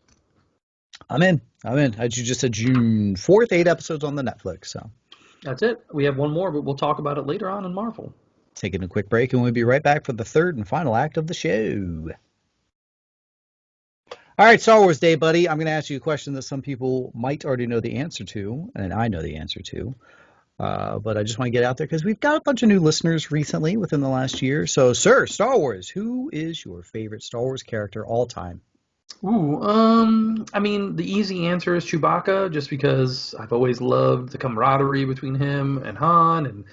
I'm in. As you just said, June 4th, 8 episodes on the Netflix. So that's it. We have one more, but we'll talk about it later on in Marvel. Taking a quick break, and we'll be right back for the third and final act of the show. All right, Star Wars Day, buddy. I'm going to ask you a question that some people might already know the answer to, and I know the answer to. But I just want to get out there because we've got a bunch of new listeners recently within the last year. So, sir, Star Wars, who is your favorite Star Wars character all time? Ooh, I mean, the easy answer is Chewbacca, just because I've always loved the camaraderie between him and Han,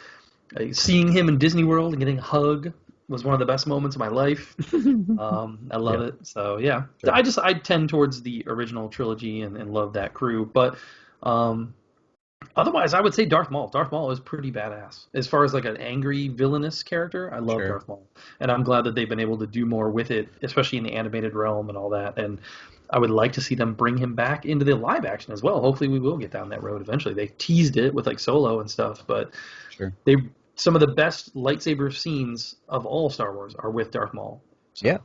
and seeing him in Disney World and getting a hug was one of the best moments of my life. I love it. So yeah, sure. I tend towards the original trilogy and love that crew. But Otherwise, I would say Darth Maul. Darth Maul is pretty badass. As far as like an angry, villainous character, I love Sure. Darth Maul. And I'm glad that they've been able to do more with it, especially in the animated realm and all that. And I would like to see them bring him back into the live action as well. Hopefully, we will get down that road eventually. They teased it with like Solo and stuff, but Sure. they some of the best lightsaber scenes of all Star Wars are with Darth Maul. Yeah. So.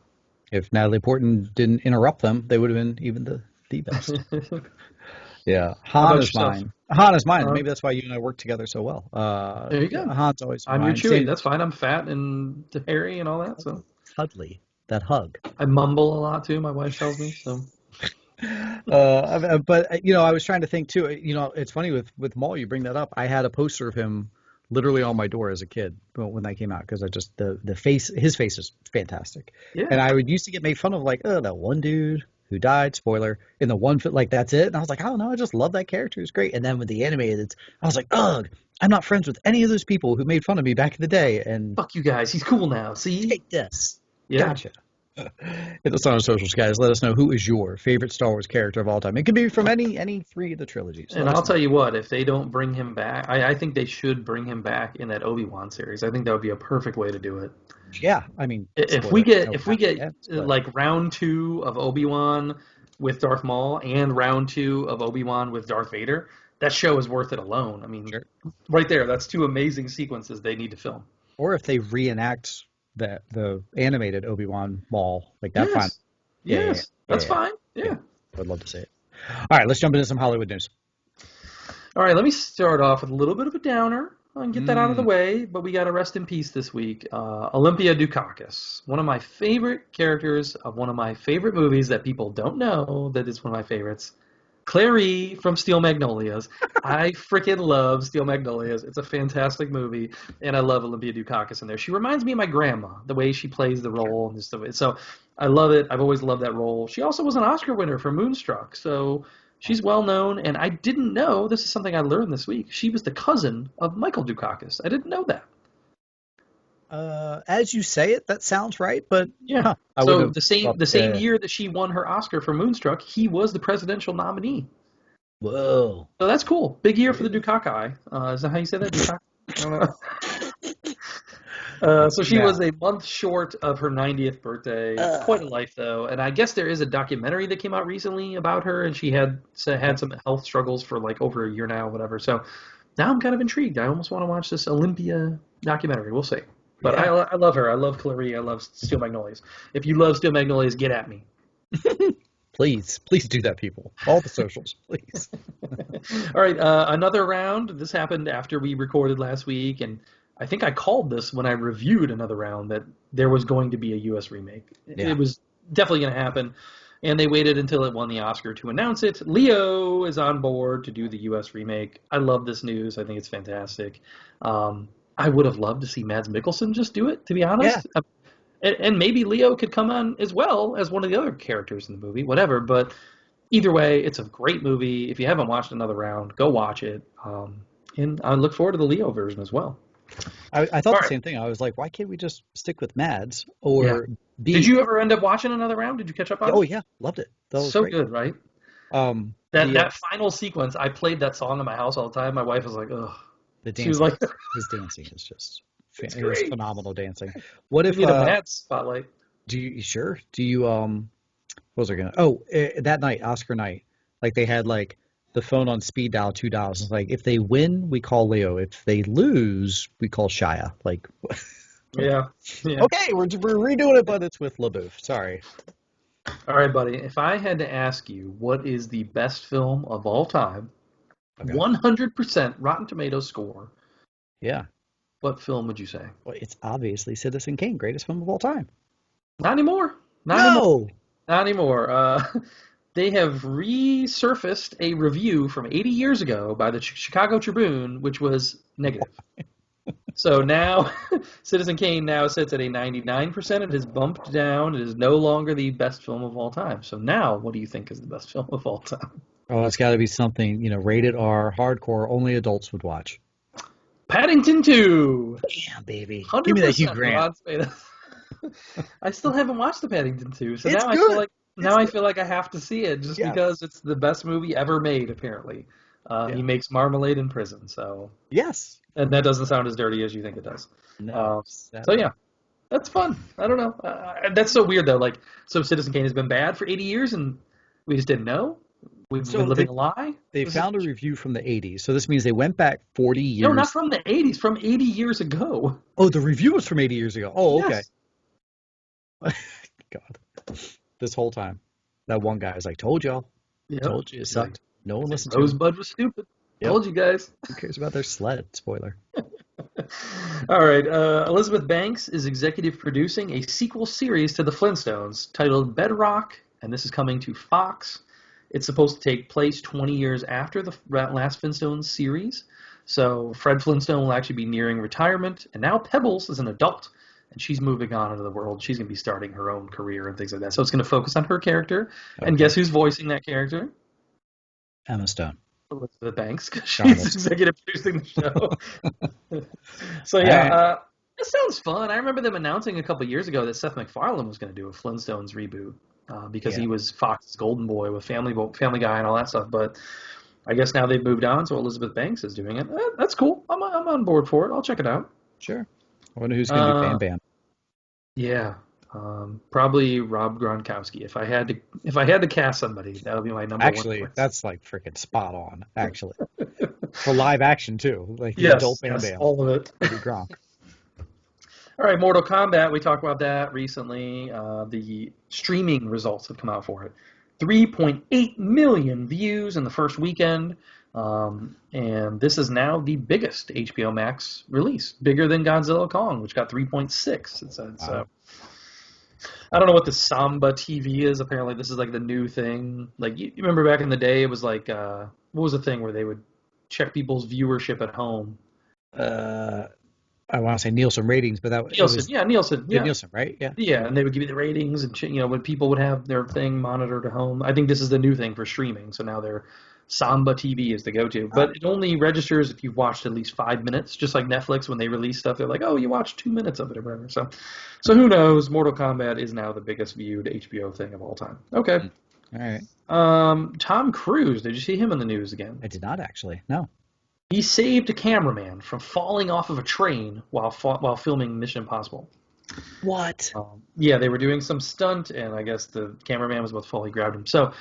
If Natalie Portman didn't interrupt them, they would have been even the best. Yeah. How Han about is yourself? mine. Han is mine. Uh, Maybe that's why you and I work together so well. there you Yeah, go. Han's always I'm your mine. Chewie. Same That's fine. I'm fat and hairy and all that. So cuddly. That hug. I mumble a lot too. My wife tells me. So But I was trying to think too. It's funny with Maul. You bring that up. I had a poster of him literally on my door as a kid when that came out because I just the face, his face is fantastic, and yeah. I would used to get made fun of like, oh, that one dude who died, spoiler, in the one fit, like that's it, and I was like, I don't know, I just love that character, it's great. And then with the animated, I was like, ugh, I'm not friends with any of those people who made fun of me back in the day, and Fuck you guys. He's cool now. See? take this, Yeah. gotcha. Hit us on our socials, guys. Let us know who is your favorite Star Wars character of all time. It could be from any three of the trilogies. And Let I'll us know. tell you what, if they don't bring him back, I think they should bring him back in that Obi-Wan series. I think that would be a perfect way to do it. Yeah, I mean, If we spoiler, get no if we happy get ends, but like round two of Obi-Wan with Darth Maul and round two of Obi-Wan with Darth Vader, that show is worth it alone. I mean, sure. right there, that's two amazing sequences they need to film. Or if they reenact the animated Obi-Wan Maul, like that, fine. Yes. Yeah, yeah, Yes. yeah, That's yeah, fine. yeah. Yeah. I'd love to see it. All right, let's jump into some Hollywood news. All right, let me start off with a little bit of a downer and get that out of the Mm, way, but we got to rest in peace this week. Olympia Dukakis, one of my favorite characters of one of my favorite movies that people don't know that is one of my favorites. Clary from Steel Magnolias. I freaking love Steel Magnolias. It's a fantastic movie, and I love Olympia Dukakis in there. She reminds me of my grandma, the way she plays the role and just the way. So I love it. I've always loved that role. She also was an Oscar winner for Moonstruck, so she's well known. And I didn't know, this is something I learned this week, she was the cousin of Michael Dukakis. I didn't know that. as you say it, that sounds right, but Yeah. huh, I So wouldn't have the same thought. the same year that she won her Oscar for Moonstruck, he was the presidential nominee. Whoa. So that's cool. Big year for the Dukakis. Is that how you say that? Dukakis? I don't know. So she was Now, a month short of her 90th birthday. Quite a life, though. And I guess there is a documentary that came out recently about her, and she had some health struggles for like over a year now, whatever. So now I'm kind of intrigued. I almost want to watch this Olympia documentary. We'll see. But yeah. I love her. I love Clary. I love Steel Magnolias. If you love Steel Magnolias, get at me. Please do that, people. All the socials, please. All right, another round. This happened after we recorded last week, and I think I called this when I reviewed another round that there was going to be a U.S. remake. Yeah. It was definitely going to happen, and they waited until it won the Oscar to announce it. Leo is on board to do the U.S. remake. I love this news. I think it's fantastic. I would have loved to see Mads Mikkelsen just do it, to be Yeah. honest. And maybe Leo could come on as well as one of the other characters in the movie, whatever. But either way, it's a great movie. If you haven't watched another round, go watch it. And I look forward to the Leo version as well. I All thought the right. same thing. I was like, why can't we just stick with Mads Yeah. or Did B? you ever end up watching another round? Did you catch up on Oh it? yeah, loved it. That was So great. good, right? That The that final sequence, I played that song in my house all the time. My wife was like, ugh. the She was dancing, like, his dancing is just it's it was great. phenomenal dancing. What We if need a Matt spotlight. do you sure? Do you what was I gonna? Oh, that night, Oscar night, like they had like the phone on speed dial, 2 dials. It's like if they win, we call Leo. If they lose, we call Shia. Like, Yeah. Yeah. okay, we're redoing it, but it's with LaBeouf. Sorry. All right, buddy. If I had to ask you what is the best film of all time, Okay. 100% Rotten Tomatoes score, Yeah. what film would you say? Well, it's obviously Citizen Kane, greatest film of all time. Not anymore. Not anymore. No. Not anymore. They have resurfaced a review from 80 years ago by the Chicago Tribune, which was negative. So now, Citizen Kane now sits at a 99%. It has bumped down. It is no longer the best film of all time. So now, what do you think is the best film of all time? Oh, it's got to be something, rated R, hardcore, only adults would watch. Paddington 2. Yeah, baby. Give me that Hugh 100% Grant. Rotten Tomatoes. I still haven't watched the Paddington 2, so It's now I feel good. like It's I good. feel like I have to see it just Yeah. because it's the best movie ever made, apparently. Yeah. He makes marmalade in prison, so Yes. and that doesn't sound as dirty as you think it does. No. So yeah, that's fun. I don't know. That's so weird though. Like, so Citizen Kane has been bad for 80 years, and we just didn't know. We've So been living a lie. they This is, found a review from the 80s. So this means they went back 40 no, not years. from the 80s, from 80 years ago. Oh, the review was from 80 years ago. Oh, okay. Yes. God. This whole time. That one guy was like, told y'all. Yep. Told you it sucked. No one listened to him. Rosebud was stupid. Yep. Told you guys. Who cares about their sled? Spoiler. All right. Elizabeth Banks is executive producing a sequel series to The Flintstones titled Bedrock, and this is coming to Fox. It's supposed to take place 20 years after the last Flintstones series. So Fred Flintstone will actually be nearing retirement, and now Pebbles is an adult, and she's moving on into the world. She's going to be starting her own career and things like that. So it's going to focus on her character. Okay. And guess who's voicing that character? Emma Stone. Elizabeth Banks, because Got she's it. executive producing the show. So yeah, it sounds fun. I remember them announcing a couple years ago that Seth MacFarlane was going to do a Flintstones reboot because he was Fox's golden boy with Family Guy and all that stuff. But I guess now they've moved on, so Elizabeth Banks is doing it. That's cool. I'm on board for it. I'll check it out. Sure. I wonder who's going to do Bam Bam. Yeah, probably Rob Gronkowski. If I had to cast somebody, that would be my number one. Actually, that's like freaking spot on. Actually, for live action too, like the Yes, adult Bam Bam. all of it. Maybe Gronk. All right, Mortal Kombat. We talked about that recently. The streaming results have come out for it. 3.8 million views in the first weekend. And this is now the biggest HBO Max release, bigger than Godzilla Kong, which got 3.6. It said. So I don't know what the Samba TV is. Apparently, this is like the new thing. Like you remember back in the day, it was like what was the thing where they would check people's viewership at home? I want to say Nielsen ratings, but that Nielsen, was Nielsen, Nielsen, right? Yeah. Yeah, and they would give you the ratings, and when people would have their thing monitored at home. I think this is the new thing for streaming. So now their Samba TV is the go-to, but it only registers if you've watched at least 5 minutes. Just like Netflix, when they release stuff, they're like, "Oh, you watched 2 minutes of it or whatever." So who knows? Mortal Kombat is now the biggest viewed HBO thing of all time. Okay. All right. Tom Cruise. Did you see him in the news again? I did not actually. No. He saved a cameraman from falling off of a train while filming Mission Impossible. What? Yeah, they were doing some stunt, and I guess the cameraman was about to fall. He grabbed him. So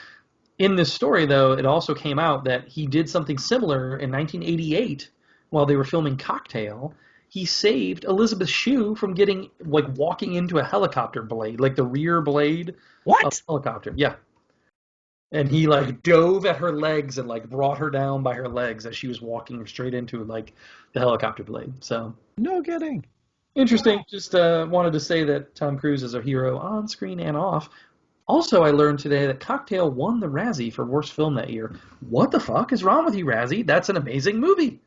in this story, though, it also came out that he did something similar in 1988 while they were filming Cocktail. He saved Elizabeth Shue from walking into a helicopter blade, like the rear blade of a helicopter. Yeah. And he dove at her legs and brought her down by her legs as she was walking straight into the helicopter blade. So no kidding. Interesting. Wow. Just wanted to say that Tom Cruise is a hero on screen and off. Also, I learned today that Cocktail won the Razzie for worst film that year. What the fuck is wrong with you, Razzie? That's an amazing movie.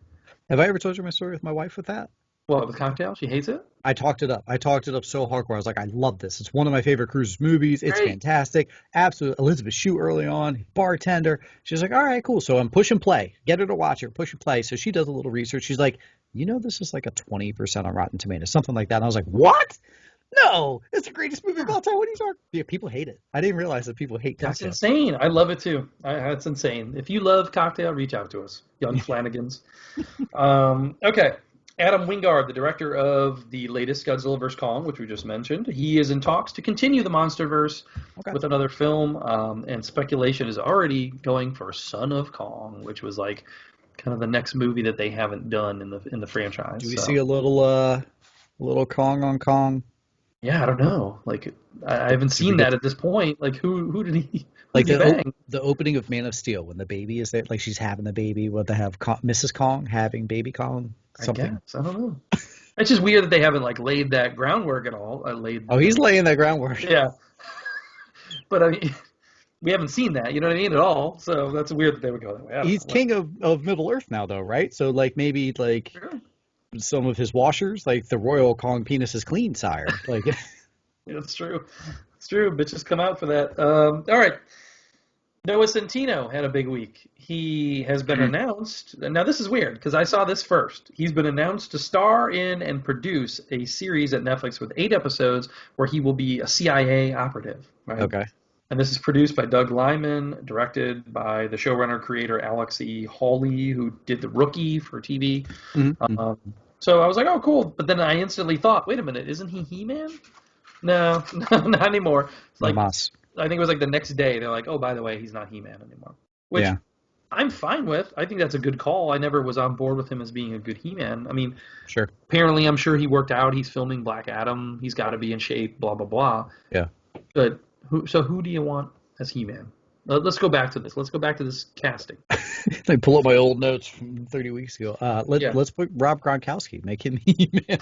Have I ever told you my story with my wife with that? What, with Cocktail? She hates it? I talked it up so hardcore. I was like, I love this. It's one of my favorite Cruise movies. It's fantastic. Absolute Elizabeth Shue early on, bartender. She's like, all right, cool. So I'm push and play. Get her to watch it, push and play. So she does a little research. She's like, this is like a 20% on Rotten Tomatoes, something like that. And I was like, what? No, it's the greatest movie of all time. What are you talking? Yeah, people hate it. I didn't realize that people hate Cocktail. That's insane. I love it too. That's insane. If you love Cocktail, reach out to us, young Flanagans. Okay. Adam Wingard, the director of the latest Godzilla vs. Kong, which we just mentioned, he is in talks to continue the MonsterVerse with another film, and speculation is already going for Son of Kong, which was kind of the next movie that they haven't done in the franchise. Do we see a little Kong on Kong? Yeah, I don't know. I haven't seen that at this point. Who did he? The opening of Man of Steel when the baby is there, she's having the baby. What they have, Mrs. Kong having baby Kong. Something. I guess. I don't know. It's just weird that they haven't laid that groundwork at all. He's laying that groundwork. Yeah. But I mean, we haven't seen that. You know what I mean? At all. So that's weird that they would go that way. He's king of Middle Earth now, though, right? So maybe sure. Some of his washers, the Royal Kong penis is clean, sire. Yeah, it's true. It's true. Bitches come out for that. All right. Noah Centino had a big week. He has been announced. Now, this is weird because I saw this first. He's been announced to star in and produce a series at Netflix with 8 episodes where he will be a CIA operative. Right? Okay. And this is produced by Doug Liman, directed by the showrunner creator Alex E. Hawley, who did The Rookie for TV. Mm-hmm. Um, so I was like, oh, cool. But then I instantly thought, wait a minute, isn't he He-Man? No, no, not anymore. It's No like, mas. I think it was like the next day, they're like, oh, by the way, he's not He-Man anymore. Which Yeah, I'm fine with. I think that's a good call. I never was on board with him as being a good He-Man. I mean, sure. apparently, I'm sure he worked out. He's filming Black Adam. He's got to be in shape, blah, blah, blah. Yeah. But who do you want as He-Man? Let's go back to this. Let's go back to this casting. I pull up my old notes from 30 weeks ago. Yeah. Let's put Rob Gronkowski, make him He-Man.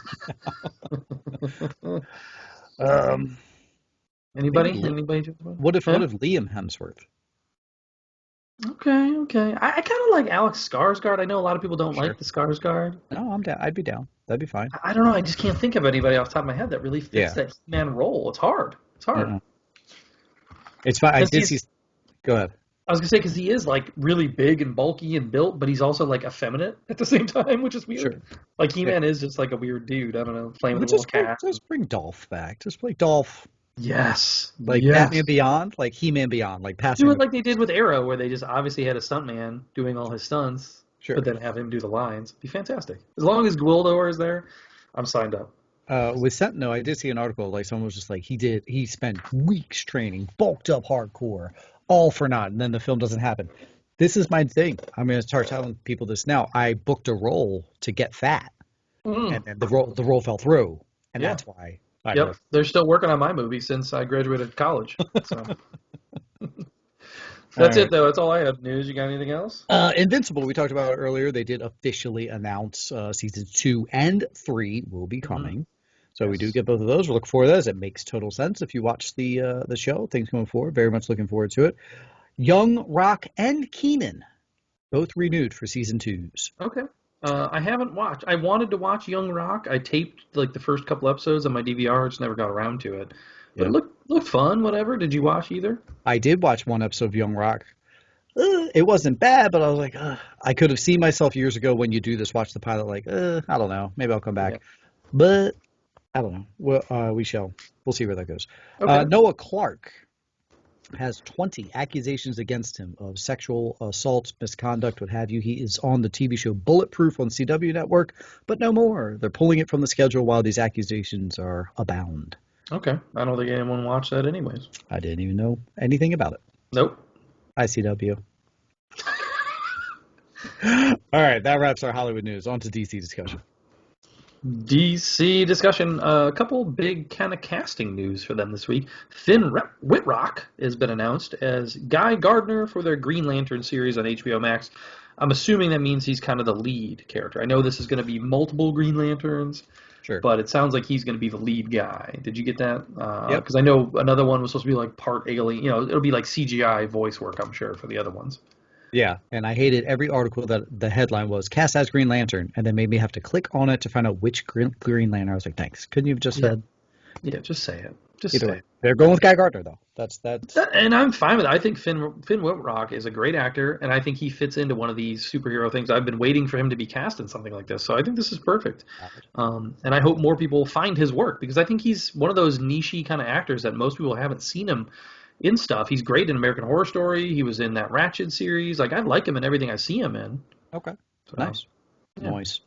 Anybody? Maybe. Anybody? What if Liam Hemsworth? Okay, okay. I kind of like Alex Skarsgård. I know a lot of people don't Sure. like the Skarsgård. No, I'm down. I'd be down. That'd be fine. I don't know. I just can't think of anybody off the top of my head that really fits Yeah. that He-Man role. It's hard. It's hard. Mm-mm. It's fine. I 'Cause did see. Go ahead. I was gonna say because he is like really big and bulky and built, but he's also like effeminate at the same time, which is weird. Sure. Like He-Man is just like a weird dude. I don't know, playing with a Just little cat. bring Dolph back. Just play Dolph. Yes, Like yes. Batman Beyond, like He-Man Beyond, like passing. Do it like they did with Arrow, where they just obviously had a stuntman doing all his stunts, Sure. but then have him do the lines. Be fantastic. As long as Gwildor is there, I'm signed up. With Sentinel, I did see an article like someone was just like he spent weeks training, bulked up hardcore, all for naught, and then the film doesn't happen. This is my thing. I'm going to start telling people this now. I booked a role to get fat, and then the role fell through, and Yeah. that's why. I Yep, left. they're still working on my movie since I graduated college. So that's it, though. That's all I had. News? You got anything else? Invincible, we talked about it earlier. They did officially announce season 2 and 3 will be coming. So we do get both of those. We're looking forward to those. It makes total sense if you watch the show. Things going forward. Very much looking forward to it. Young Rock and Keenan, both renewed for season 2s. Okay. I haven't watched. I wanted to watch Young Rock. I taped like the first couple episodes on my DVR. Just never got around to it. But it looked fun. Whatever. Did you watch either? I did watch one episode of Young Rock. It wasn't bad, but I was like, I could have seen myself years ago when you do this, watch the pilot, like, I don't know. Maybe I'll come back. Yeah. But I don't know. Well, we'll see where that goes. Okay. Noah Clark has 20 accusations against him of sexual assault, misconduct, what have you. He is on the TV show Bulletproof on CW Network, but no more. They're pulling it from the schedule while these accusations are abound. Okay. I don't think anyone watched that anyways. I didn't even know anything about it. Nope. ICW. All right, that wraps our Hollywood news. On to DC discussion. DC discussion. A couple big kind of casting news for them this week. Finn Wittrock has been announced as Guy Gardner for their Green Lantern series on HBO Max. I'm assuming that means he's kind of the lead character. I know this is going to be multiple Green Lanterns, Sure. but it sounds like he's going to be the lead guy. Did you get that? Yep. Because I know another one was supposed to be like part alien. It'll be like CGI voice work, I'm sure, for the other ones. Yeah, and I hated every article that the headline was cast as Green Lantern, and then made me have to click on it to find out which Green Lantern. I was like, thanks. Couldn't you have just said? Yeah, just say it. Just Either say way. it. They're going with Guy Gardner, though. That's And I'm fine with it. I think Finn Wittrock is a great actor, and I think he fits into one of these superhero things. I've been waiting for him to be cast in something like this, so I think this is perfect. And I hope more people find his work, because I think he's one of those niche-y kind of actors that most people haven't seen him in stuff. He's great in American Horror Story. He was in that Ratched series. Like, I like him in everything I see him in. Okay. So, Nice. yeah. Nice.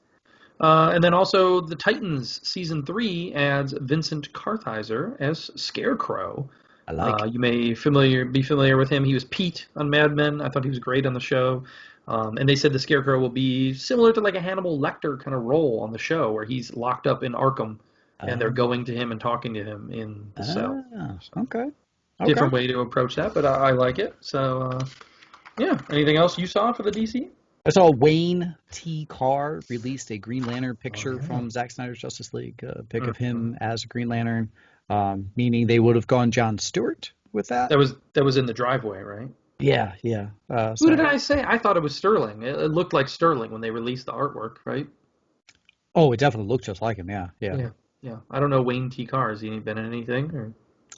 And then also the Titans season 3 adds Vincent Kartheiser as Scarecrow. I like it. You may be familiar with him. He was Pete on Mad Men. I thought he was great on the show. And they said the Scarecrow will be similar to like a Hannibal Lecter kind of role on the show, where he's locked up in Arkham, and they're going to him and talking to him in the cell. Okay. Different way to approach that, but I like it. So, yeah. Anything else you saw for the DC? I saw Wayne T. Carr released a Green Lantern picture from Zack Snyder's Justice League, a pic of him as a Green Lantern, meaning they would have gone John Stewart with that. That was in the driveway, right? Yeah. Who did I say? I thought it was Sterling. It looked like Sterling when they released the artwork, right? Oh, it definitely looked just like him. Yeah. Yeah. I don't know Wayne T. Carr. Has he been in anything? Or?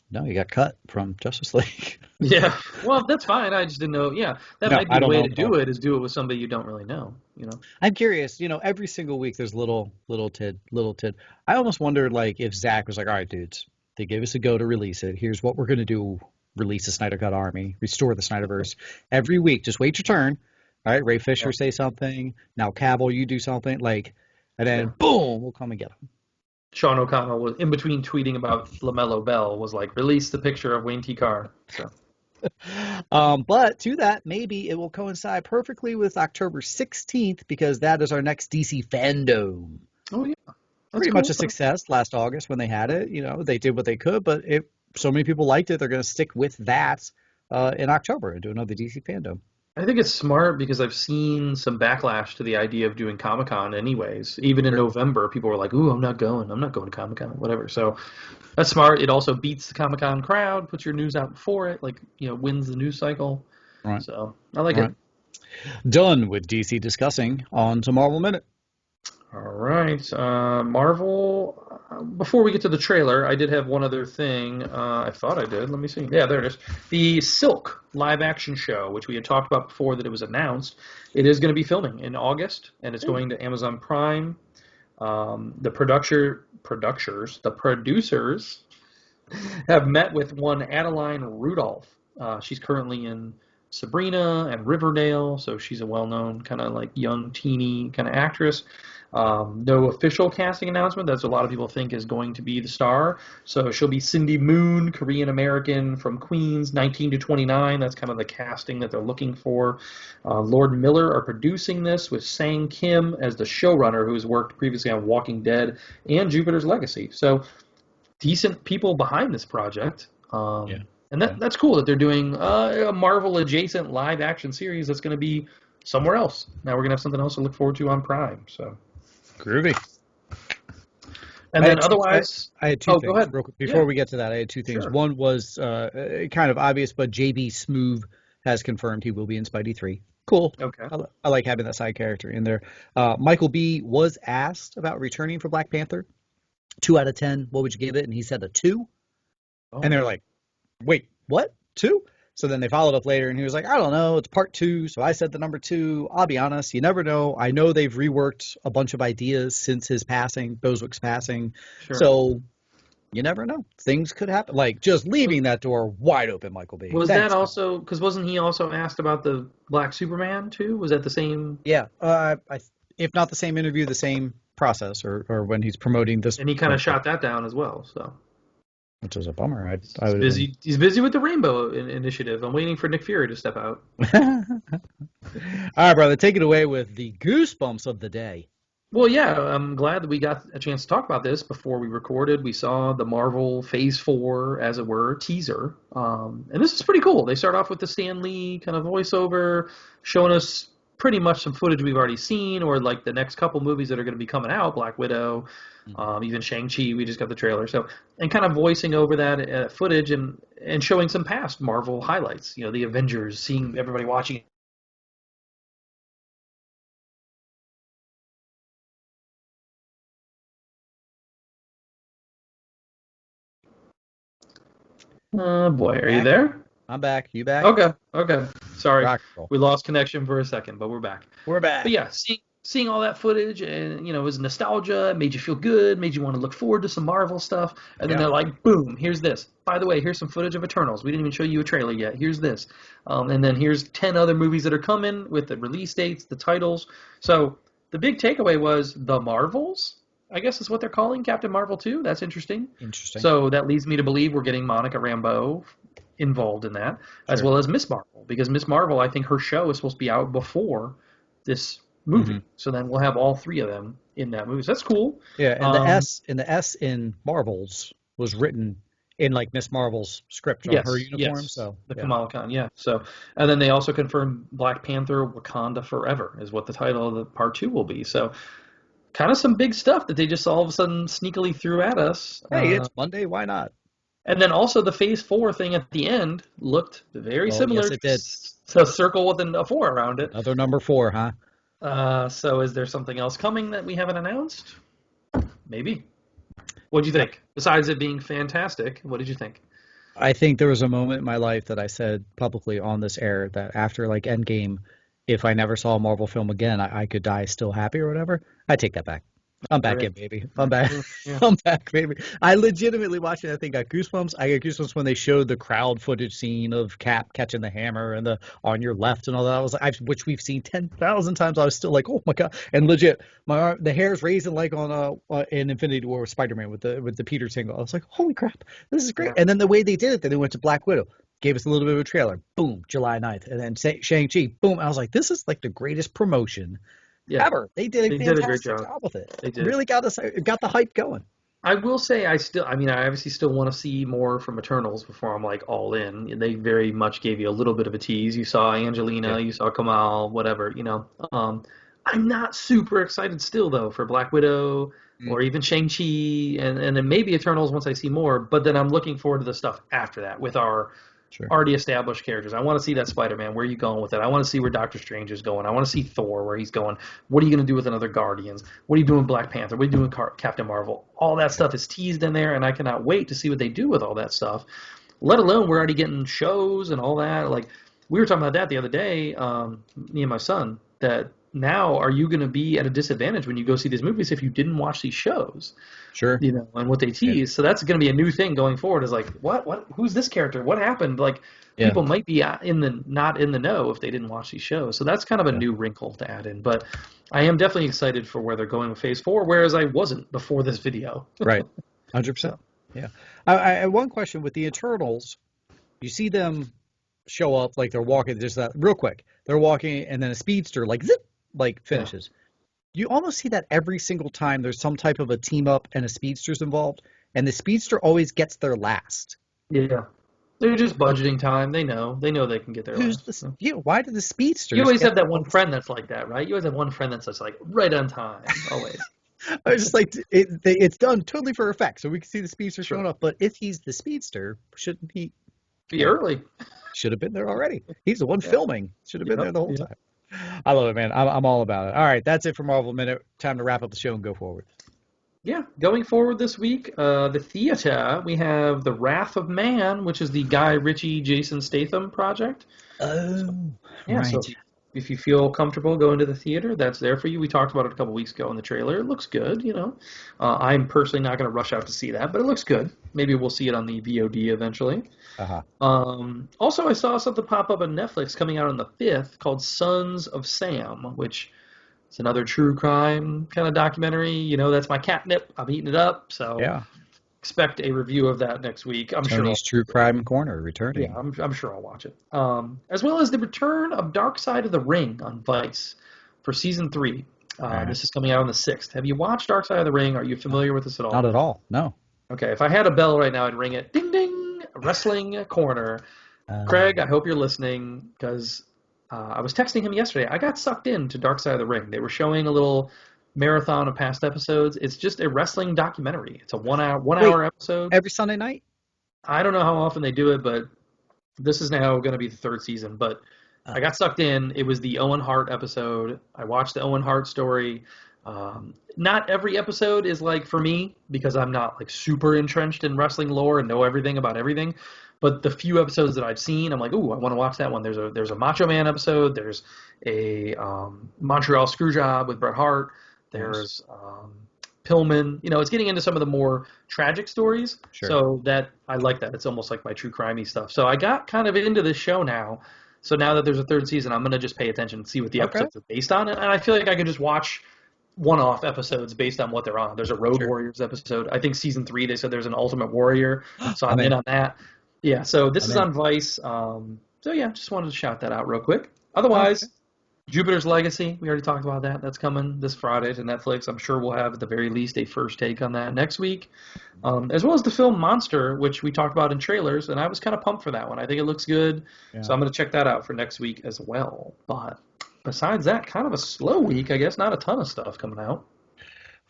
No, he got cut from Justice League. Yeah. Well, that's fine. I just didn't know. Yeah, that might be I the don't way know to at all. do it, is do it with somebody you don't really know. I'm curious. Every single week there's little tid. I almost wondered like if Zach was like, all right, dudes, they gave us a go to release it. Here's what we're gonna do release the Snyder Cut Army, restore the Snyderverse. Every week, just wait your turn. All right, Ray Fisher say something. Now Cavill, you do something. Like, and then boom, we'll come and get him. Sean O'Connell was in between tweeting about LaMelo Bell was like, release the picture of Wayne T. Carr. So. But to that, maybe it will coincide perfectly with October 16th because that is our next DC fandom. Oh yeah, that's pretty cool. much a success last August when they had it. You know, they did what they could, but so many people liked it, they're going to stick with that in October and do another DC fandom. I think it's smart because I've seen some backlash to the idea of doing Comic-Con anyways. Even in November, people were like, ooh, I'm not going to Comic-Con, whatever. So that's smart. It also beats the Comic-Con crowd, puts your news out before it, like, you know, wins the news cycle. Right. So I like it. Done with DC discussing. On to Marvel Minute. All right. Marvel, before we get to the trailer, I did have one other thing. I thought I did. Let me see. Yeah, there it is. The Silk live-action show, which we had talked about before that it was announced. It is going to be filming in August, and it's going to Amazon Prime. The producers have met with one Adeline Rudolph. She's currently in Sabrina and Riverdale, so she's a well-known kind of like young teeny kind of actress. No official casting announcement. That's what a lot of people think is going to be the star. So she'll be Cindy Moon, Korean American from Queens, 19 to 29. That's kind of the casting that they're looking for. Lord Miller are producing this with Sang Kim as the showrunner, who has worked previously on Walking Dead and Jupiter's Legacy. So decent people behind this project. And that's cool that they're doing a Marvel adjacent live action series that's going to be somewhere else. Now we're going to have something else to look forward to on Prime. So groovy. And then otherwise, I had two things. Go ahead. Real quick. Before we get to that, I had two things. Sure. One was kind of obvious, but JB Smoove has confirmed he will be in Spidey 3. Cool. Okay. I like having that side character in there. Michael B. was asked about returning for Black Panther. 2 out of 10. What would you give it? And he said a 2. Oh. And they're like, wait, what? 2? So then they followed up later, and he was like, I don't know, it's part 2. So I said the number 2. I'll be honest, you never know. I know they've reworked a bunch of ideas since his passing, Boswick's passing. Sure. So you never know. Things could happen. Like, just leaving that door wide open, Michael B. Was that also, because wasn't he also asked about the Black Superman, too? Was that the same? Yeah. If not the same interview, the same process, or when he's promoting this. And he kind of shot that down as well, so. Which is a bummer. He's busy with the Rainbow Initiative. I'm waiting for Nick Fury to step out. All right, brother. Take it away with the goosebumps of the day. Well, yeah, I'm glad that we got a chance to talk about this before we recorded. We saw the Marvel Phase 4, as it were, teaser. And this is pretty cool. They start off with the Stan Lee kind of voiceover, showing us pretty much some footage we've already seen, or like the next couple movies that are going to be coming out, Black Widow, even Shang-Chi, we just got the trailer. So, and kind of voicing over that footage and showing some past Marvel highlights. You know, the Avengers, seeing everybody watching. Boy, are you there? I'm back. You back? Okay. Sorry, we lost connection for a second, but we're back. We're back. But yeah, seeing all that footage, and it was nostalgia, it made you feel good, made you want to look forward to some Marvel stuff, and then they're like, boom, here's this. By the way, here's some footage of Eternals. We didn't even show you a trailer yet. Here's this. And then here's 10 other movies that are coming with the release dates, the titles. So the big takeaway was the Marvels, I guess is what they're calling Captain Marvel 2. That's interesting. So that leads me to believe we're getting Monica Rambeau involved in that, as well as Miss Marvel, because Miss Marvel, I think her show is supposed to be out before this movie. So then we'll have all 3 of them in that movie. So that's cool. Yeah, and the S in Marvels was written in like Miss Marvel's script on her uniform. Yes, so the Kamala Khan, So, and then they also confirmed Black Panther: Wakanda Forever is what the title of the part 2 will be. So, kind of some big stuff that they just all of a sudden sneakily threw at us. Hey, it's Monday. Why not? And then also the Phase 4 thing at the end looked very similar. Yes, it did. To a circle with a 4 around it. Another number 4, huh? So is there something else coming that we haven't announced? Maybe. What did you think? Besides it being fantastic, what did you think? I think there was a moment in my life that I said publicly on this air that after like Endgame, if I never saw a Marvel film again, I could die still happy or whatever. I take that back. I'm back Great. in, baby. I'm back. Yeah. I'm back, baby. I legitimately watching that thing got goosebumps. I got goosebumps when they showed the crowd footage scene of Cap catching the hammer and the on your left and all that. I was like, which we've seen 10,000 times. I was still like, oh my god! And legit, my arm, the hair's raising like on in Infinity War with Spider-Man with the Peter tingle. I was like, holy crap, this is great. Yeah. And then the way they did it, then they went to Black Widow. Gave us a little bit of a trailer. Boom, July 9th. And then Shang-Chi. Boom. I was like, this is like the greatest promotion Yeah. ever. They did a They did a great fantastic job. job with it. They did. Really got the hype going. I will say I obviously still want to see more from Eternals before I'm like all in. And they very much gave you a little bit of a tease. You saw Angelina, Yeah. you saw Kamal, whatever, you know. I'm not super excited still though for Black Widow Mm, or even Shang-Chi and then maybe Eternals once I see more, but then I'm looking forward to the stuff after that with our sure. already established characters. I want to see that Spider-Man. Where are you going with it? I want to see where Doctor Strange is going. I want to see Thor, where he's going. What are you going to do with another Guardians? What are you doing with Black Panther? What are you doing with Captain Marvel? All that stuff is teased in there, and I cannot wait to see what they do with all that stuff. Let alone we're already getting shows and all that. Like we were talking about that the other day, me and my son, that now are you going to be at a disadvantage when you go see these movies if you didn't watch these shows? Sure. You know, and what they Yeah. tease. So that's going to be a new thing going forward. Is like, who's this character? What happened? Like, Yeah. people might be not in the know if they didn't watch these shows. So that's kind of a Yeah. new wrinkle to add in. But I am definitely excited for where they're going with Phase 4, whereas I wasn't before this video. Right. 100%. So Yeah. I have one question with the Eternals. You see them show up like they're walking just that real quick. They're walking and then a speedster like zip like yeah, finishes. You almost see that every single time there's some type of a team up and a speedster's involved, and the speedster always gets there last. yeah, they're just budgeting time. They know they can get there Who's last. the So. why do the You speedsters always get have that all one the friend that's like that, right? You always have one friend that's just like right on time, always. I was just like, it's done totally for effect, so we can see the speedster Sure. showing up. But if he's the speedster, shouldn't he? Be Anyway, early. should have been there already. He's the one Yeah. filming. Should have been there Yep. the whole Yep. time. I love it, man. I'm all about it. All right, that's it for Marvel Minute. Time to wrap up the show and go forward. Yeah, going forward this week, the theater, we have The Wrath of Man, which is the Guy Ritchie, Jason Statham project. So, Oh, yeah, so right. if you feel comfortable going to the theater, that's there for you. We talked about it a couple weeks ago in the trailer. It looks good, you know. I'm personally not going to rush out to see that, but it looks good. Maybe we'll see it on the VOD eventually. Uh-huh. Also, I saw something pop up on Netflix coming out on the 5th called Sons of Sam, which is another true crime kind of documentary. You know, that's my catnip. I'm eating it up, so Yeah. expect a review of that next week. I'm sure. Tony's True Crime Corner Yeah, returning. I'm sure I'll watch it. As well as the return of Dark Side of the Ring on Vice for season 3. All right. This is coming out on the 6th. Have you watched Dark Side of the Ring? Are you familiar with this at Not all? at all. No. Okay, if I had a bell right now, I'd ring it. Ding ding, wrestling corner. Uh, Craig, I hope you're listening because I was texting him yesterday. I got sucked into Dark Side of the Ring. They were showing a little marathon of past episodes. It's just a wrestling documentary. It's a one wait, hour episode. every Sunday night? I don't know how often they do it, but this is now going to be the 3rd season. But I got sucked in. It was the Owen Hart episode. I watched the Owen Hart story. Not every episode is like for me because I'm not like super entrenched in wrestling lore and know everything about everything. But the few episodes that I've seen, I'm like, ooh, I want to watch that one. There's a Macho Man episode. There's a Montreal Screwjob with Bret Hart. Nice. There's Pillman. You know, it's getting into some of the more tragic stories. Sure. So that I like that. It's almost like my true crimey stuff. So I got kind of into this show now. So now that there's a 3rd season, I'm gonna just pay attention and see what the Okay. episodes are based on, and I feel like I can just watch one-off episodes based on what they're on. There's a Road Sure. Warriors episode. I think season 3 they said there's an Ultimate Warrior, so I'm I'm in in. on that. Yeah, so this I'm is in. on Vice. So yeah, just wanted to shout that out real quick. Okay. Otherwise, Jupiter's Legacy, we already talked about that. That's coming this Friday to Netflix. I'm sure we'll have at the very least a first take on that next week. As well as the film Monster, which we talked about in trailers, and I was kind of pumped for that one. I think it looks good, so Yeah. I'm going to check that out for next week as well. But besides that, kind of a slow week, I guess. Not a ton of stuff coming out.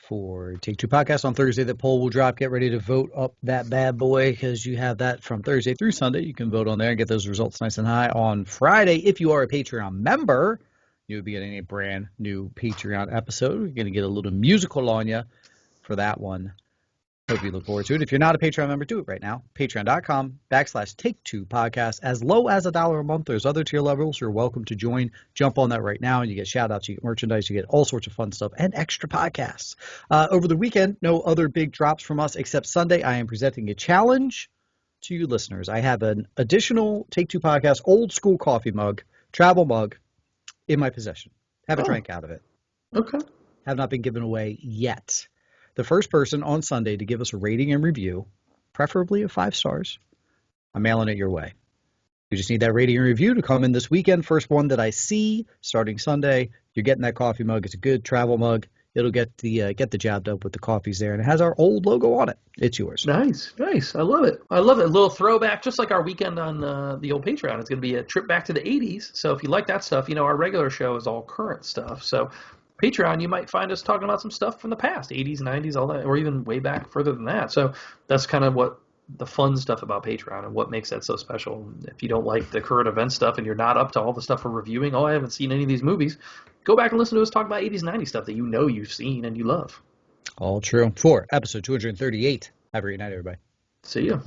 For Take Two Podcast on Thursday, the poll will drop. Get ready to vote up that bad boy because you have that from Thursday through Sunday. You can vote on there and get those results nice and high. On Friday, if you are a Patreon member, you'll be getting a brand new Patreon episode. We're going to get a little musical on you for that one. Hope you look forward to it. If you're not a Patreon member, do it right now. Patreon.com/Take2Podcast. As low as $1 a month. There's other tier levels. You're welcome to join. Jump on that right now, and you get shout-outs, you get merchandise, you get all sorts of fun stuff, and extra podcasts. Over the weekend, no other big drops from us except Sunday. I am presenting a challenge to you listeners. I have an additional Take-Two Podcast old school coffee mug, travel mug, in my possession. Haven't drank out of it. Okay. Have not been given away yet. The first person on Sunday to give us a rating and review, preferably of 5 stars, I'm mailing it your way. You just need that rating and review to come in this weekend. First one that I see starting Sunday, you're getting that coffee mug. It's a good travel mug. It'll get the job done with the coffees there, and it has our old logo on it. It's yours. Nice. I love it. A little throwback, just like our weekend on the old Patreon. It's going to be a trip back to the 80s. So if you like that stuff, our regular show is all current stuff. So Patreon, you might find us talking about some stuff from the past, 80s, 90s, all that, or even way back further than that. So that's kind of what the fun stuff about Patreon and what makes that so special. If you don't like the current event stuff and you're not up to all the stuff we're reviewing, I haven't seen any of these movies, go back and listen to us talk about 80s, 90s stuff that you've seen and you love. All true. For episode 238. Have a great night, everybody. See ya.